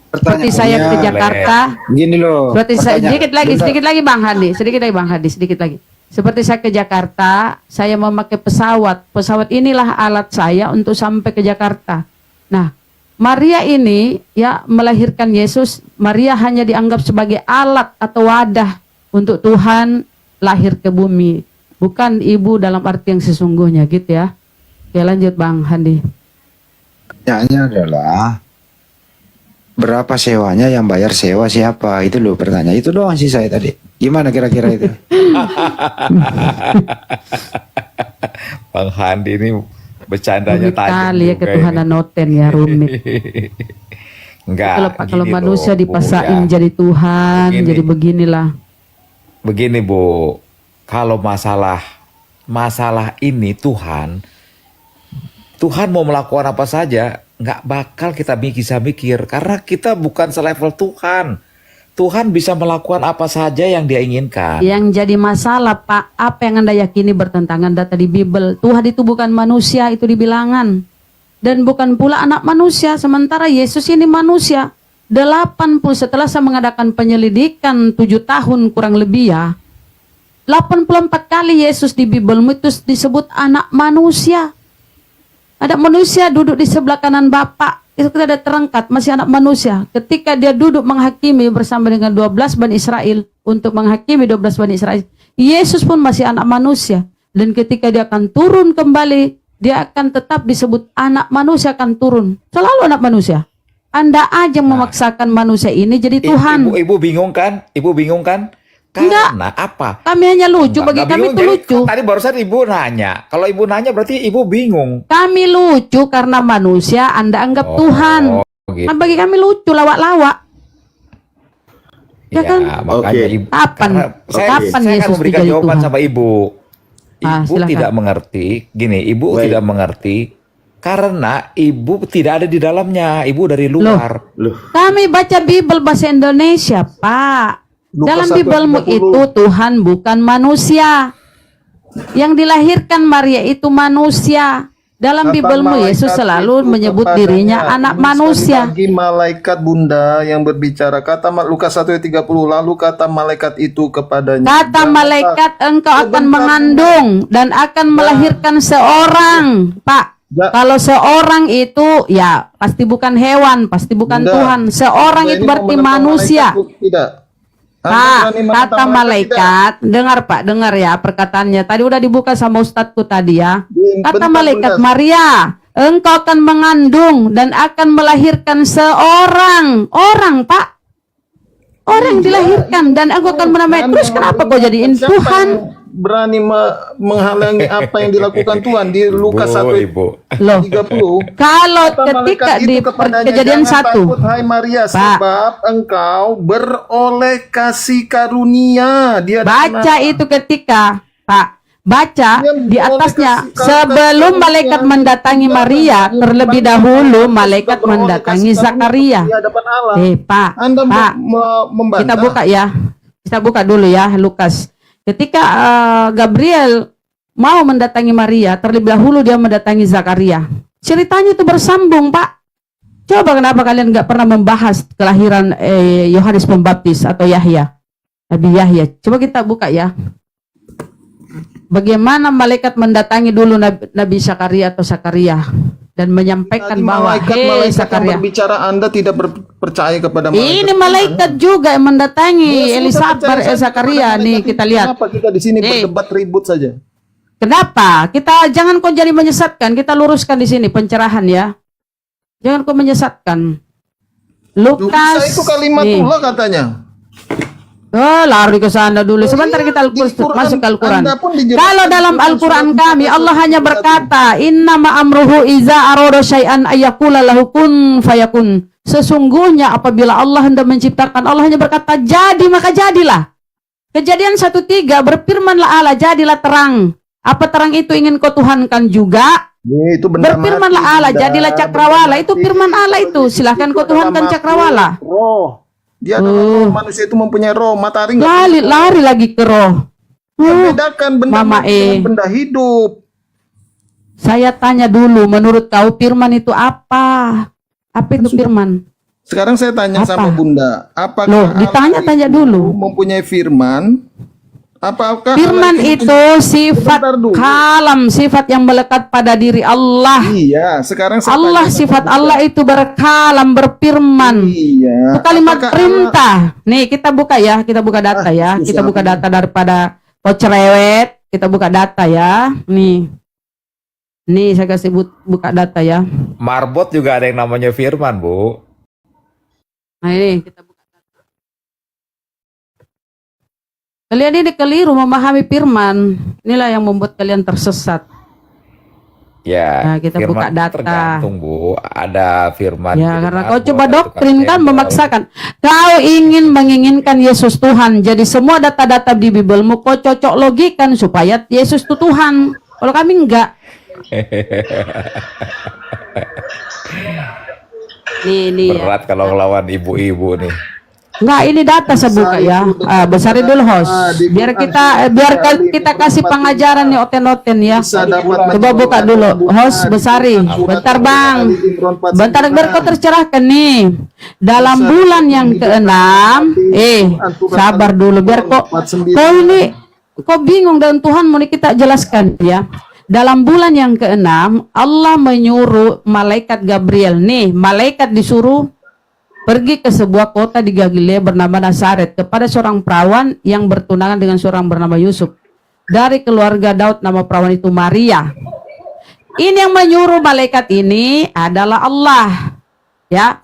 Seperti saya ke Jakarta, Gini loh. seperti saya, pertanyaan. sedikit lagi Bang Hadi, sedikit lagi. Seperti saya ke Jakarta, saya memakai pesawat. Pesawat inilah alat saya untuk sampai ke Jakarta. Nah, Maria ini ya melahirkan Yesus, Maria hanya dianggap sebagai alat atau wadah untuk Tuhan lahir ke bumi. Bukan ibu dalam arti yang sesungguhnya gitu ya. Oke, lanjut Bang Handi. Pertanyaannya adalah berapa sewanya, yang bayar sewa siapa? Itu loh pertanyaan. Itu doang sih saya tadi. Gimana kira-kira itu? Bang Handi ini bercandanya Rumit tajam kali ya juga ketuhanan ini. noten ya, rumit. Enggak. Kalau gini manusia loh, Bu, dipasain ya. jadi Tuhan, Begini. jadi beginilah. Begini Bu, kalau masalah ini Tuhan mau melakukan apa saja, nggak bakal kita bisa mikir karena kita bukan selevel Tuhan. Tuhan bisa melakukan apa saja yang Dia inginkan. Yang jadi masalah Pak, apa yang Anda yakini bertentangan data di Bible? Tuhan itu bukan manusia, itu di bilangan. Dan bukan pula anak manusia, sementara Yesus ini manusia. 80 setelah saya mengadakan penyelidikan 7 tahun kurang lebih ya. 84 kali Yesus di Bible itu disebut anak manusia. Ada manusia duduk di sebelah kanan Bapa, itu kita ada terangkat, masih anak manusia. Ketika dia duduk menghakimi bersama dengan 12 Bani Israel, untuk menghakimi 12 Bani Israel, Yesus pun masih anak manusia. Dan ketika dia akan turun kembali, dia akan tetap disebut anak manusia, akan turun. Selalu anak manusia. Anda aja memaksakan manusia ini jadi Tuhan. Ibu bingung kan? Ibu bingung kan? Enggak. Karena apa? Kami hanya lucu, Enggak, bagi enggak kami bingung. itu Jadi, lucu. Tadi barusan ibu nanya. Kalau ibu nanya berarti ibu bingung. Kami lucu karena manusia Anda anggap Tuhan. Gitu. Nah, bagi kami lucu, lawak-lawak. Ya kan? Makanya Oke. ibu. Kapan? karena saya Kapan akan Yesus memberikan menjadi jawaban Tuhan? sama ibu. Ah, Ibu silakan. tidak mengerti. Gini, ibu Baik. tidak mengerti karena ibu tidak ada di dalamnya. Ibu dari luar. Loh, Kami baca Bible bahasa Indonesia, Pak. Lukas Dalam 1:30. Biblemu itu Tuhan bukan manusia. Yang dilahirkan Maria itu manusia. Dalam Kata Biblemu Yesus malaikat selalu itu menyebut kepadanya, dirinya anak ini manusia. sekali lagi malaikat Bunda yang berbicara. Kata Lukas 1:30, lalu kata malaikat itu kepadanya. Kata "Janganlah malaikat engkau akan sebentar mengandung dan akan melahirkan seorang, Pak. Ya. Kalau seorang itu ya pasti bukan hewan, pasti bukan Bunda, Tuhan. Seorang Bunda itu ini berarti mau menentang manusia. malaikat, tidak. Anda Pak, berani menentang kata malaikat, dengar Pak, dengar ya perkataannya. Tadi udah dibuka sama Ustadku tadi ya. Kata Bentar, malaikat, Bunda. Maria, engkau akan mengandung dan akan melahirkan seorang orang, Pak. Orang dilahirkan dan aku akan menamai. Terus kenapa kau jadiin Siapa Tuhan? yang berani menghalangi apa yang dilakukan Tuhan di Lukas Ibu. 1:30? Loh, kalau Kata ketika malaikat di itu kepadanya, kejadian "Jangan 1, takut, hai Maria, Pak. sebab engkau beroleh kasih karunia." Dia baca itu ketika, Pak, Baca di atasnya, sebelum malaikat mendatangi Maria, terlebih dahulu malaikat mendatangi Zakaria. Di hadapan Allah. Pak, Anda Pak, membantah. kita buka ya. Kita buka dulu ya, Lukas. Ketika Gabriel mau mendatangi Maria, terlebih dahulu dia mendatangi Zakaria. Ceritanya itu bersambung, Pak. Coba kenapa kalian nggak pernah membahas kelahiran Yohanes Pembaptis atau Yahya, Nabi Yahya? Coba kita buka ya. Bagaimana malaikat mendatangi dulu Nabi Zakaria atau Zakaria dan menyampaikan Tadi bahwa, malaikat yang Zakaria, berbicara, Anda tidak percaya kepada malaikat. ini malaikat juga yang mendatangi Ya, sudah, percaya Elisabeth, saja Zakaria. kepada Nih malaikat. kita lihat. Kenapa kita di sini Nih. berdebat ribut saja? Kenapa? Kita jangan kau jadi menyesatkan. Kita luruskan di sini pencerahan ya. Jangan kau menyesatkan. Lukas. Itu kalimatullah katanya. Oh, lari ke sana dulu. Sebentar kita Di Quran, masuk ke Al-Quran. Anda pun dijelaskan Kalau di dalam Quran Al-Quran surat kami, 14 Allah hanya ayat 31. berkata, Innama amruhu iza arodo syai'an ayyakula lahu kun fayakun. Sesungguhnya apabila Allah hendak menciptakan, Allah hanya berkata, jadi maka jadilah. Kejadian 1:3, berfirmanlah Allah, jadilah terang. Apa terang itu ingin kau tuhankan juga? Itu benda Berfirmanlah mati, Allah, benda- jadilah cakrawala. Itu firman Allah itu. Silahkan kau tuhankan cakrawala. Roh. Dia adalah roh. Manusia itu mempunyai roh. Matahari nggak Lari, lari lagi ke roh. membedakan benda Mama mati dengan benda hidup. Saya tanya dulu, menurut kau firman itu apa? Apa itu firman? Sekarang saya tanya Apa? sama Bunda, apakah Loh, Allah ditanya-tanya itu dulu. mempunyai firman? Apakah Firman Allah itu sifat Bentar dulu. kalam, sifat yang melekat pada diri Allah. Iya, sekarang saya Allah, tanya sama sifat Bunda. Allah itu berkalam, berfirman. Iya. Itu kalimat Apakah perintah. Nih, kita buka ya, kita buka data ya. susah Kita buka ini. data daripada kau cerewet. Kita buka data ya. Nih. Nih, saya kasih buka data ya. Marbot juga ada yang namanya firman, Bu. Nah, ini kita buka data. Kalian ini keliru memahami firman. Inilah yang membuat kalian tersesat. Ya, Nah, kita firman buka data. tergantung, Bu. Ada firman. Ya, jadi karena marbot, kau coba ada doktrin tukang kan, cendol. memaksakan. Kau ingin menginginkan Yesus Tuhan. Jadi semua data-data di Bibelmu kau cocok logikan supaya Yesus itu Tuhan. Kalau kami enggak. Nih ya. Berat kalau ngelawan ibu-ibu nih. Enggak, ini data saya buka ya. Besarin dulu host. Biar kita kasih pengajaran nih oten-oten ya. Bisa dapat Coba buka dulu. Host besari. Bentar Bang. Bentar biar kau tercerahkan nih. Dalam bulan yang ke-6, sabar dulu biar kok kau bingung dengan Tuhan mau kita jelaskan ya. Dalam bulan yang ke-6, Allah menyuruh malaikat Gabriel. Nih, malaikat disuruh pergi ke sebuah kota di Galilea bernama Nazaret kepada seorang perawan yang bertunangan dengan seorang bernama Yusuf. Dari keluarga Daud, nama perawan itu Maria. Ini yang menyuruh malaikat ini adalah Allah. Ya.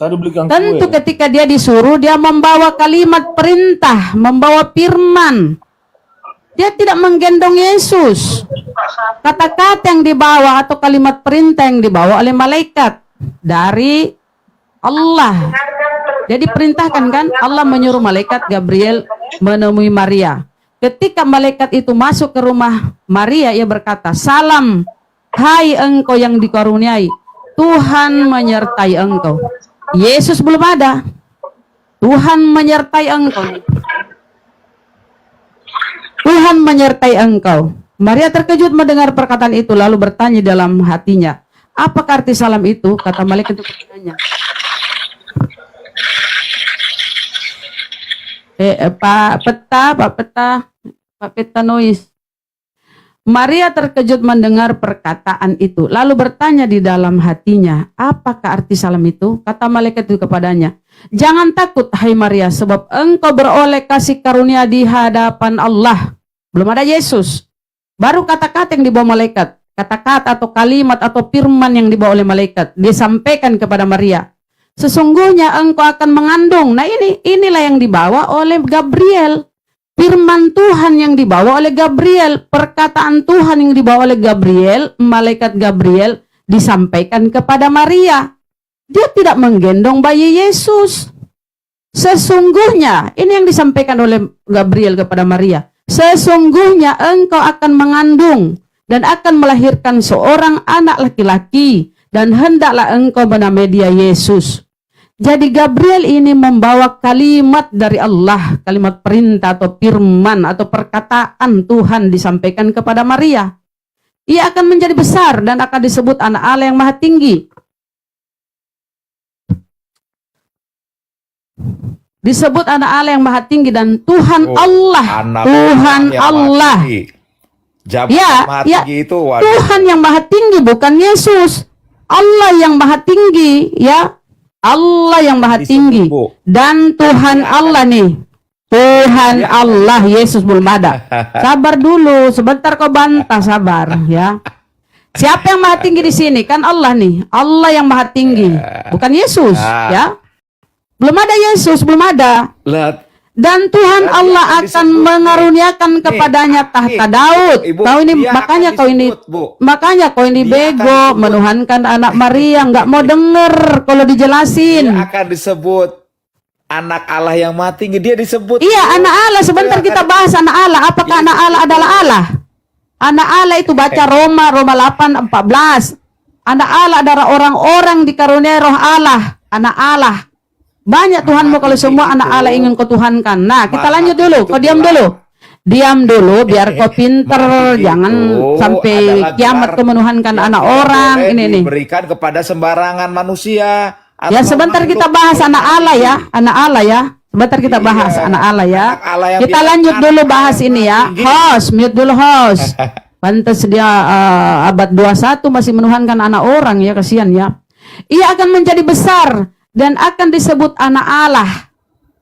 Tentu ketika dia disuruh, dia membawa kalimat perintah, membawa firman. Dia tidak menggendong Yesus. Kata-kata yang dibawa atau kalimat perintah yang dibawa oleh malaikat dari Allah. Jadi perintahkan kan, Allah menyuruh malaikat Gabriel menemui Maria. Ketika malaikat itu masuk ke rumah Maria, ia berkata, "Salam, hai engkau yang dikaruniai, Tuhan menyertai engkau." Yesus belum ada. Tuhan menyertai engkau. Tuhan menyertai engkau. Maria terkejut mendengar perkataan itu, lalu bertanya dalam hatinya, "Apa arti salam itu?" Kata malaikat itu kepadanya, Pak Peta Nois. Maria terkejut mendengar perkataan itu, lalu bertanya di dalam hatinya, "Apakah arti salam itu?" Kata malaikat itu kepadanya, "Jangan takut, hai Maria, sebab engkau beroleh kasih karunia di hadapan Allah." Belum ada Yesus. Baru kata-kata yang dibawa malaikat, kata-kata atau kalimat atau firman yang dibawa oleh malaikat disampaikan kepada Maria. Sesungguhnya engkau akan mengandung. Nah inilah yang dibawa oleh Gabriel. Firman Tuhan yang dibawa oleh Gabriel. Perkataan Tuhan yang dibawa oleh Gabriel, malaikat Gabriel, disampaikan kepada Maria. Dia tidak menggendong bayi Yesus. Sesungguhnya, ini yang disampaikan oleh Gabriel kepada Maria. Sesungguhnya engkau akan mengandung dan akan melahirkan seorang anak laki-laki, dan hendaklah engkau menamai dia Yesus. Jadi Gabriel ini membawa kalimat dari Allah, kalimat perintah atau firman atau perkataan Tuhan disampaikan kepada Maria. Ia akan menjadi besar dan akan disebut anak Allah yang maha tinggi. Disebut anak Allah yang maha tinggi dan Tuhan Allah. Tuhan Allah. Ya, itu, Tuhan yang maha tinggi, bukan Yesus. Allah yang maha tinggi, ya. Allah yang maha tinggi. Dan Tuhan Allah nih. Tuhan Allah, Yesus belum ada. Sabar dulu, sebentar kau bantah, sabar ya. Siapa yang maha tinggi di sini? Kan Allah nih. Allah yang maha tinggi, bukan Yesus, ya. Belum ada Yesus, belum ada. Dan Tuhan Allah akan mengaruniakan kepadanya tahta Daud. Kau ini makanya kau ini bego, menuhankan anak Maria, nggak mau denger kalau dijelasin. Dia akan disebut anak Allah yang maha tinggi. Dia disebut. Iya, anak Allah. Sebentar kita bahas anak Allah. Apakah anak Allah adalah Allah? Anak Allah itu baca Roma 8:14. Anak Allah adalah orang-orang dikaruniai roh Allah. Anak Allah. Banyak Tuhanmu kalau semua anak Allah ingin kau tuhankan. Nah, kita lanjut dulu. Kau diam dulu. Diam dulu biar kau pinter. Jangan sampai kiamat kau menuhankan anak orang. Ini nih. Diberikan kepada sembarangan manusia. Ya, sebentar kita bahas anak Allah ya. Anak Allah ya. Sebentar kita bahas anak Allah ya. Kita lanjut dulu bahas ini ya. Host, mute dulu host. Pantas dia abad 21 masih menuhankan anak orang ya, kasihan ya. Ia akan menjadi besar dan akan disebut anak Allah.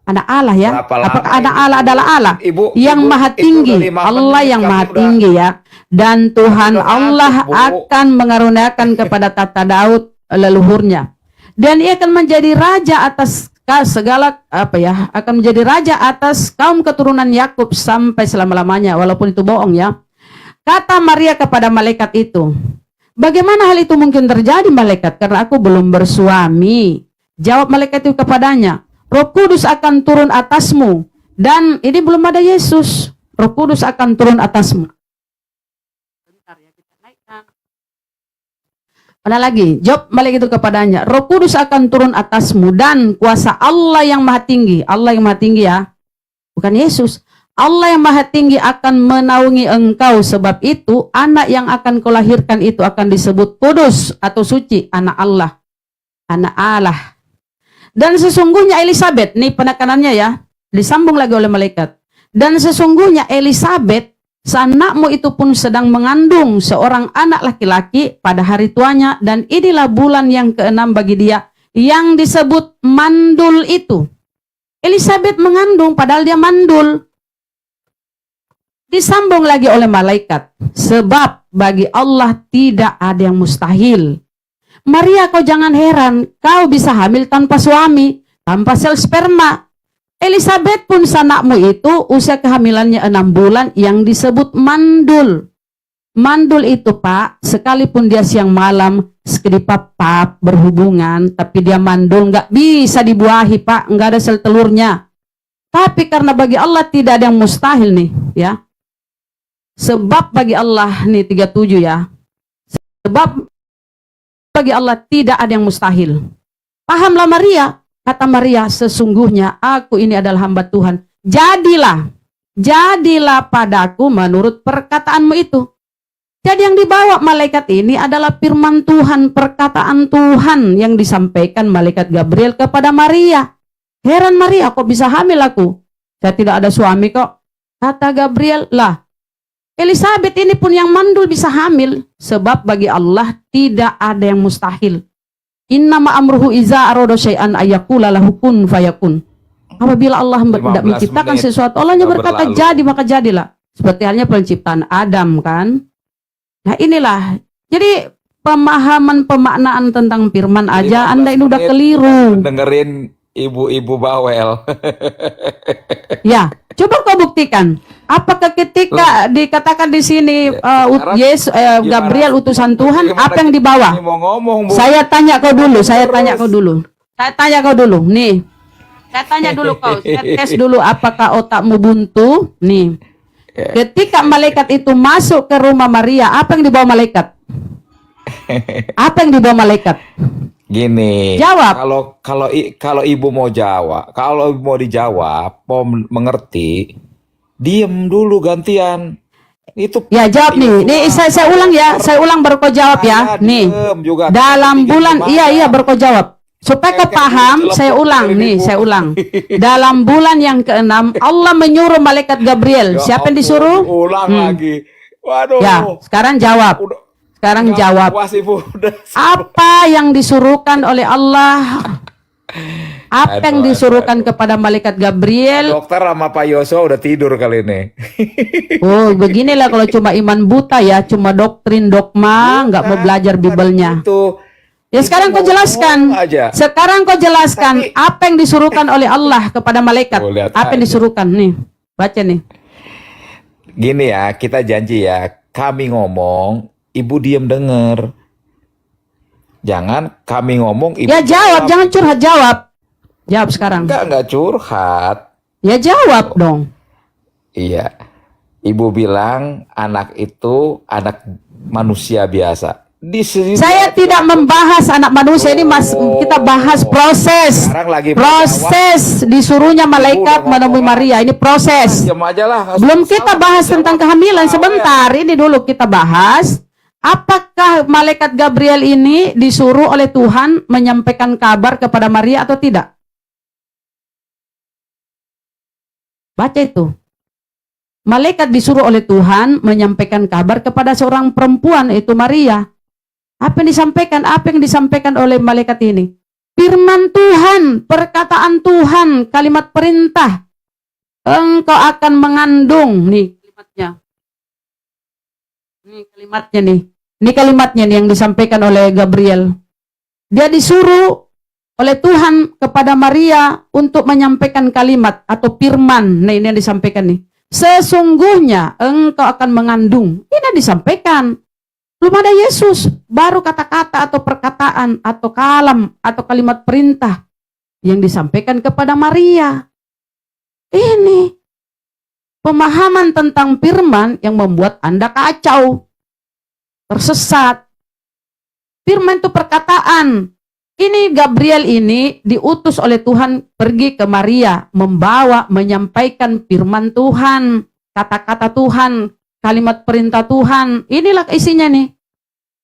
Anak Allah ya. Apakah anak Allah adalah Allah? Yang maha tinggi. Allah yang maha tinggi ya. Dan Tuhan Allah akan mengaruniakan kepada tata Daud leluhurnya. Dan ia akan menjadi raja atas segala akan menjadi raja atas kaum keturunan Yakub sampai selama-lamanya, walaupun itu bohong ya. Kata Maria kepada malaikat itu, bagaimana hal itu mungkin terjadi malaikat, karena aku belum bersuami. Jawab malaikat itu kepadanya, Roh Kudus akan turun atasmu, dan ini belum ada Yesus. Roh Kudus akan turun atasmu. Bentar ya, kita naikkan. Mana lagi? Jawab malaikat itu kepadanya, Roh Kudus akan turun atasmu dan kuasa Allah yang maha tinggi. Allah yang maha tinggi ya, bukan Yesus. Allah yang maha tinggi akan menaungi engkau, sebab itu anak yang akan kau lahirkan itu akan disebut kudus atau suci, anak Allah. Anak Allah. Dan sesungguhnya Elisabet, nih penekanannya ya, disambung lagi oleh malaikat. Dan sesungguhnya Elisabet, sanakmu itu pun sedang mengandung seorang anak laki-laki pada hari tuanya, dan inilah bulan yang ke-6 bagi dia, yang disebut mandul itu. Elisabet mengandung padahal dia mandul. Disambung lagi oleh malaikat, sebab bagi Allah tidak ada yang mustahil. Maria, kau jangan heran, kau bisa hamil tanpa suami, tanpa sel sperma. Elisabet pun sanakmu itu usia kehamilannya 6 bulan yang disebut mandul. Mandul itu Pak, sekalipun dia siang malam sekedip pap berhubungan, tapi dia mandul, nggak bisa dibuahi Pak, nggak ada sel telurnya. Tapi karena bagi Allah tidak ada yang mustahil nih ya. Sebab bagi Allah, nih 37 ya. Sebab bagi Allah tidak ada yang mustahil. Pahamlah Maria, kata Maria, sesungguhnya aku ini adalah hamba Tuhan. Jadilah padaku menurut perkataanmu itu. Jadi yang dibawa malaikat ini adalah firman Tuhan, perkataan Tuhan yang disampaikan malaikat Gabriel kepada Maria. Heran Maria, kok bisa hamil aku? Saya tidak ada suami kok. Kata Gabriel, lah Elisabet ini pun yang mandul bisa hamil, sebab bagi Allah tidak ada yang mustahil. Innama amruhu iza arodo syai'an ayakula lahu kun fayakun. Apabila Allah tidak menciptakan sesuatu, Allahnya berkata jadi, maka jadilah. Seperti halnya penciptaan Adam kan. Nah inilah, jadi pemahaman pemaknaan tentang firman aja Anda ini udah keliru. Dengerin ibu-ibu bawel. Ya, coba kau buktikan. Apakah ketika dikatakan di sini Gabriel utusan Tuhan, apa yang dibawa? Saya tanya kau dulu. Saya tanya kau dulu. Nih, saya tanya dulu kau. Saya tes dulu apakah otakmu buntu. Nih, Ketika malaikat itu masuk ke rumah Maria, apa yang dibawa malaikat? Apa yang dibawa malaikat? Gini, Jawab. kalau ibu mau jawab, kalau ibu mau dijawab, mau mengerti, diem dulu gantian. Itu Ya jawab nih. Nih saya ulang ya. Saya ulang baru kau jawab ya. Nih. diem juga. Dalam bulan Gimana? iya baru kau jawab. Supaya kau paham, saya ulang nih, saya ulang. Dalam bulan yang ke-6 Allah menyuruh malaikat Gabriel. Ya Siapa yang ampun, disuruh? Ulang lagi. Waduh. Ya, sekarang jawab. Udah. Sekarang Nggak jawab. puas, Ibu. Udah. Apa yang disuruhkan oleh Allah? Apa yang disuruhkan kepada malaikat Gabriel? Dokter sama Pak Yoso udah tidur kali ini. Oh, beginilah kalau cuma iman buta ya, cuma doktrin dogma, nggak mau belajar Bibelnya. Itu. Ya sekarang kau jelaskan. Ngomong aja. Sekarang kau jelaskan apa yang disuruhkan oleh Allah kepada malaikat. Oh, lihat Apa yang aja. disuruhkan nih? Baca nih. Gini ya, kita janji ya, kami ngomong, Ibu diem denger. Jangan kami ngomong, Ibu Ya jawab, jangan curhat, jawab. Jawab sekarang. Enggak curhat. Ya jawab dong. Iya. Ibu bilang anak itu anak manusia biasa. Di sini Saya tidak membahas anak manusia ini, Mas. Kita bahas proses. Sekarang lagi Proses disuruhnya malaikat Ibu udah menemui ngomong. Maria. Ini proses. Diam aja lah. Belum kita bahas tentang kehamilan. Sebentar, ini dulu kita bahas. Apakah malaikat Gabriel ini disuruh oleh Tuhan menyampaikan kabar kepada Maria atau tidak? Baca itu. Malaikat disuruh oleh Tuhan menyampaikan kabar kepada seorang perempuan, yaitu Maria. Apa yang disampaikan? Apa yang disampaikan oleh malaikat ini? Firman Tuhan, perkataan Tuhan, kalimat perintah. Engkau akan mengandung. Nih kalimatnya. Nih kalimatnya nih. Ini kalimatnya nih yang disampaikan oleh Gabriel. Dia disuruh oleh Tuhan kepada Maria untuk menyampaikan kalimat atau firman. Nah ini yang disampaikan nih. Sesungguhnya engkau akan mengandung. Ini yang disampaikan. Belum ada Yesus. Baru kata-kata atau perkataan atau kalam atau kalimat perintah yang disampaikan kepada Maria. Ini pemahaman tentang firman yang membuat Anda kacau, tersesat. Firman itu perkataan. Ini Gabriel ini diutus oleh Tuhan pergi ke Maria, membawa, menyampaikan firman Tuhan, kata-kata Tuhan, kalimat perintah Tuhan. Inilah isinya nih.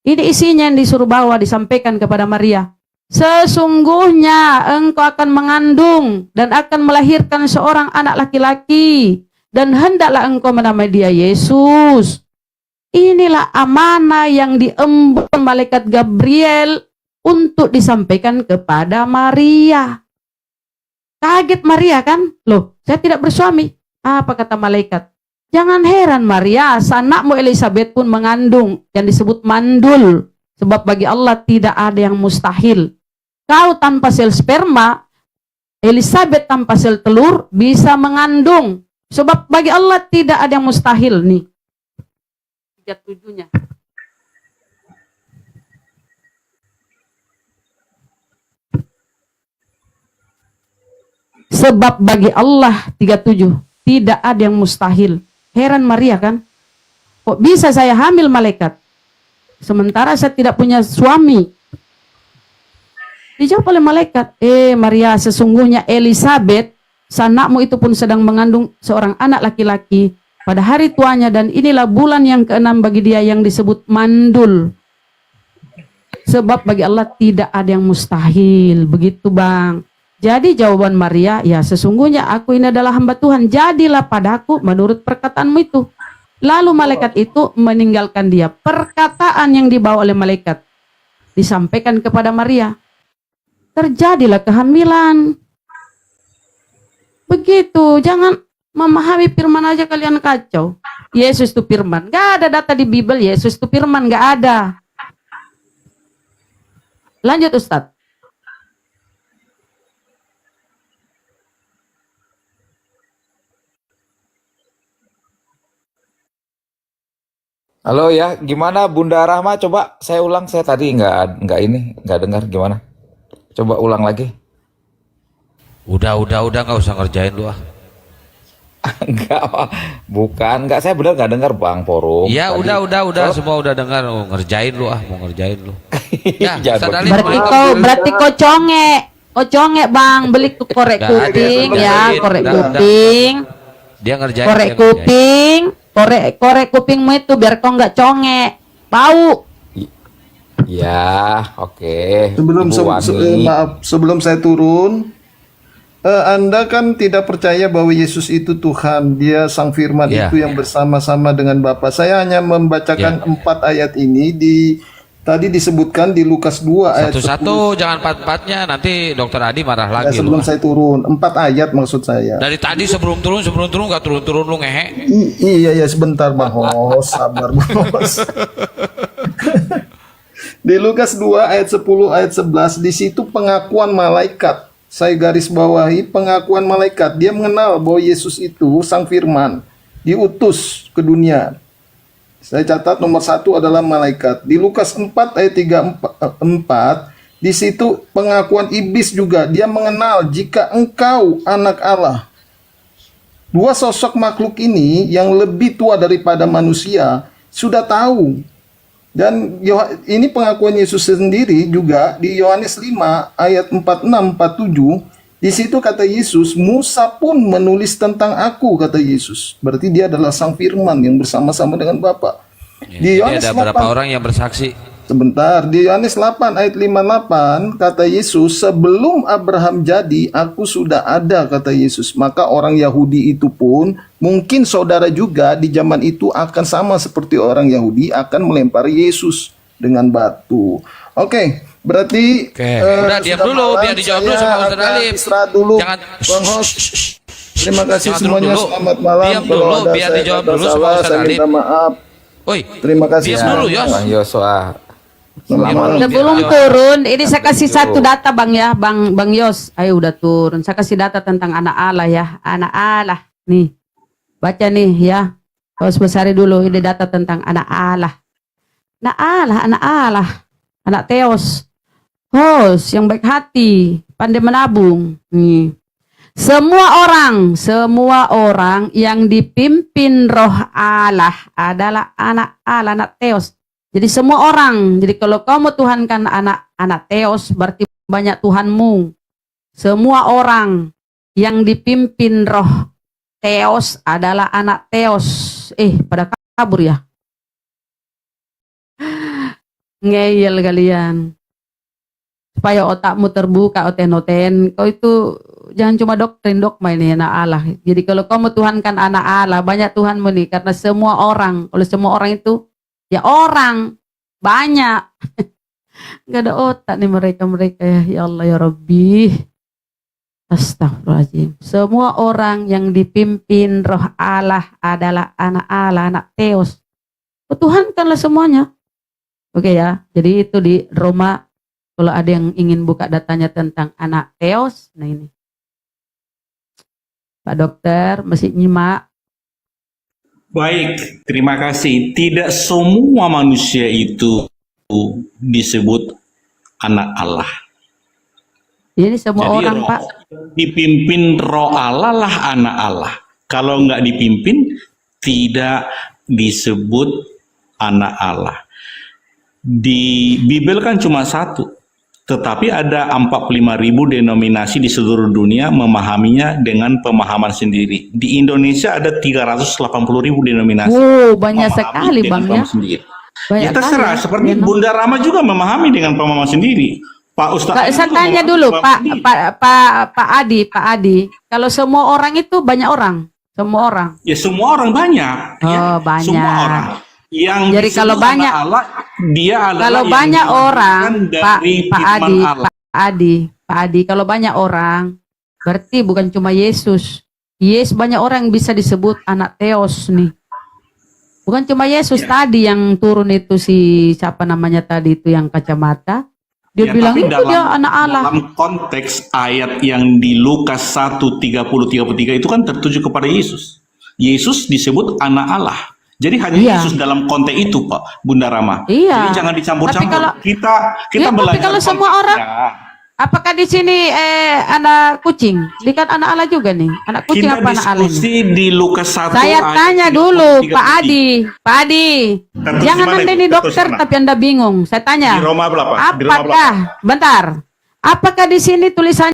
Ini isinya yang disuruh bawa, disampaikan kepada Maria. Sesungguhnya engkau akan mengandung dan akan melahirkan seorang anak laki-laki. Dan hendaklah engkau menamai dia Yesus. Inilah amanah yang diemban malaikat Gabriel untuk disampaikan kepada Maria. Kaget Maria kan? Loh, saya tidak bersuami. Apa kata malaikat? Jangan heran Maria, anakmu Elizabeth pun mengandung yang disebut mandul. Sebab bagi Allah tidak ada yang mustahil. Kau tanpa sel sperma, Elizabeth tanpa sel telur bisa mengandung. Sebab bagi Allah tidak ada yang mustahil. Nih, 37-nya. Sebab bagi Allah 37 tidak ada yang mustahil. Heran Maria kan? Kok bisa saya hamil malaikat? Sementara saya tidak punya suami. Dijawab oleh malaikat, Maria, sesungguhnya Elizabeth, sanakmu itu pun sedang mengandung seorang anak laki-laki pada hari tuanya, dan inilah bulan yang ke-6 bagi dia yang disebut mandul. Sebab bagi Allah tidak ada yang mustahil. Begitu Bang. Jadi jawaban Maria, ya sesungguhnya aku ini adalah hamba Tuhan, jadilah padaku menurut perkataanmu itu. Lalu malaikat itu meninggalkan dia. Perkataan yang dibawa oleh malaikat disampaikan kepada Maria. Terjadilah kehamilan. Begitu, jangan memahami firman aja kalian kacau. Yesus itu firman. Gak ada data di Bible Yesus itu firman, gak ada. Lanjut Ustadz. Halo ya, gimana Bunda Rahma? Coba saya ulang, saya tadi nggak dengar gimana. Coba ulang lagi. Udah nggak usah ngerjain lu ah. Enggak, bukan. Enggak, saya benar nggak dengar Bang Forum. Ya Tadi. udah semua udah dengar. Oh, ngerjain lu mau ngerjain lu. Ya, Jangan Ustaz Ali, Berarti kau conge bang, beli tuh korek Nggak ada, kuping nggak ya, ada, korek nggak ada. kuping, dia ngerjain. korek dia ngerjain. kuping, korek kupingmu itu biar kau nggak conge, bau. Ya, oke. Sebelum Ibu Wani. maaf, sebelum saya turun, Anda kan tidak percaya bahwa Yesus itu Tuhan, Dia Sang Firman Ya. itu yang bersama-sama dengan Bapa. Saya hanya membacakan 4 ayat ini tadi disebutkan di Lukas 2 ayat 10. Satu-satu, jangan empat-empatnya. Nanti Dokter Adi marah Ya, lagi. sebelum lu. saya turun, 4 ayat maksud saya. Dari tadi sebelum turun nggak turun lu ngehe. Iya sebentar Bang Hos, sabar Bang Hos. Di Lukas 2 ayat 10 ayat 11 di situ pengakuan malaikat. Saya garis bawahi pengakuan malaikat. Dia mengenal bahwa Yesus itu Sang Firman, diutus ke dunia. Saya catat nomor 1 adalah malaikat. Di Lukas 4 ayat 34 di situ pengakuan iblis juga. Dia mengenal jika engkau anak Allah. Dua sosok makhluk ini yang lebih tua daripada manusia sudah tahu. Dan ini pengakuan Yesus sendiri juga di Yohanes 5 ayat 46-47. Di situ kata Yesus, Musa pun menulis tentang aku, kata Yesus. Berarti dia adalah Sang Firman yang bersama-sama dengan Bapa. Di Jadi Yohanes ada berapa 8 orang yang bersaksi? Sebentar, di Yohanes 8 ayat 58 kata Yesus, sebelum Abraham jadi, aku sudah ada, kata Yesus. Maka orang Yahudi itu pun, mungkin saudara juga di zaman itu akan sama seperti orang Yahudi, akan melempari Yesus dengan batu. Oke, berarti Oke. Udah diam sudah dulu, malam, biar dijawab dulu saya sama Ustaz akan Alif. istirahat dulu. Jangan. Bang Hos. Terima kasih Jangan semuanya, dulu. selamat malam. Diam Kalau dulu, ada biar saya dijawab kata dulu sama salah, Ustaz saya minta Alif. maaf. Woi, Terima kasih. diam dulu Yos. Bang Yosua. Selamat malam. Sebelum turun, ini saya kasih satu data bang ya, bang Yos. Ayo udah turun. Saya kasih data tentang anak Allah ya, anak Allah. Nih, baca nih ya. Harus besari dulu. Ini data tentang anak Allah. Anak Allah, anak Theos. Hos yang baik hati, pandai menabung. Nih. Semua orang yang dipimpin roh Allah adalah anak Allah, anak Theos. Jadi semua orang. Jadi kalau kau mau tuhankan anak Theos, berarti banyak Tuhanmu. Semua orang yang dipimpin roh Theos adalah anak Theos. Pada kabur ya. Ngeyel kalian. Supaya otakmu terbuka, oten-oten. Kau itu jangan cuma doktrin dogma ini anak Allah. Jadi kalau kau mau tuhankan anak Allah, banyak Tuhanmu nih. Karena semua orang, kalau semua orang itu ya orang banyak. Gak ada otak nih mereka ya. Ya Allah ya Rabbi. Astagfirullahaladzim. Semua orang yang dipimpin roh Allah adalah anak Allah, anak Theos. Tuhankanlah semuanya. Oke ya. Jadi itu di Roma. Kalau ada yang ingin buka datanya tentang anak Theos. Nah ini. Pak Dokter masih nyimak. Baik, terima kasih. Tidak semua manusia itu disebut anak Allah. Jadi semua Jadi orang roh, Pak. dipimpin roh Allah lah anak Allah. Kalau nggak dipimpin, tidak disebut anak Allah. Di Bibel kan cuma satu. Tetapi ada 45.000 denominasi di seluruh dunia memahaminya dengan pemahaman sendiri. Di Indonesia ada 380.000 denominasi. Banyak memahami sekali dengan Bang ya. pemahaman sendiri. Banyak Ya terserah, sekali, seperti ya, no? Bunda Rama juga memahami dengan pemahaman sendiri. Pak Ustadz. Pak, saya tanya dulu Pak Adi. Kalau semua orang itu banyak orang? Semua orang? Ya semua orang banyak. Oh, ya. banyak. Semua orang. Yang Jadi disebut kalau anak banyak- Allah, dia adalah Kalau yang banyak dilahirkan orang, dari Pak firman Allah. Adi, kalau banyak orang, berarti bukan cuma Yesus. Banyak orang yang bisa disebut anak Theos nih. Bukan cuma Yesus tadi yang turun itu siapa namanya tadi itu yang kacamata. Dia Ya, bilang tapi itu dia anak Allah. Dalam konteks ayat yang di Lukas 1:30-33 itu kan tertuju kepada Yesus. Yesus disebut anak Allah. Jadi hanya Iya. Yesus dalam konteks itu, Pak Bunda Rama. Iya. Jadi jangan dicampur-campur. Tapi kalau- Kita Ya, tapi belajar kalau semua orang- konteksnya. Apakah di sini anak kucing? Lihat anak Allah juga nih. Anak kucing Kita apa anak Allah diskusi ini? di Lukas 1 Saya ayat tanya 33. dulu, Pak Adi. Pak Adi, Terus jangan gimana, anda Ibu? ini Terus dokter gimana? tapi anda bingung. Saya tanya. Di Roma berapa? Di Roma Apakah, bentar, apakah di sini tulisannya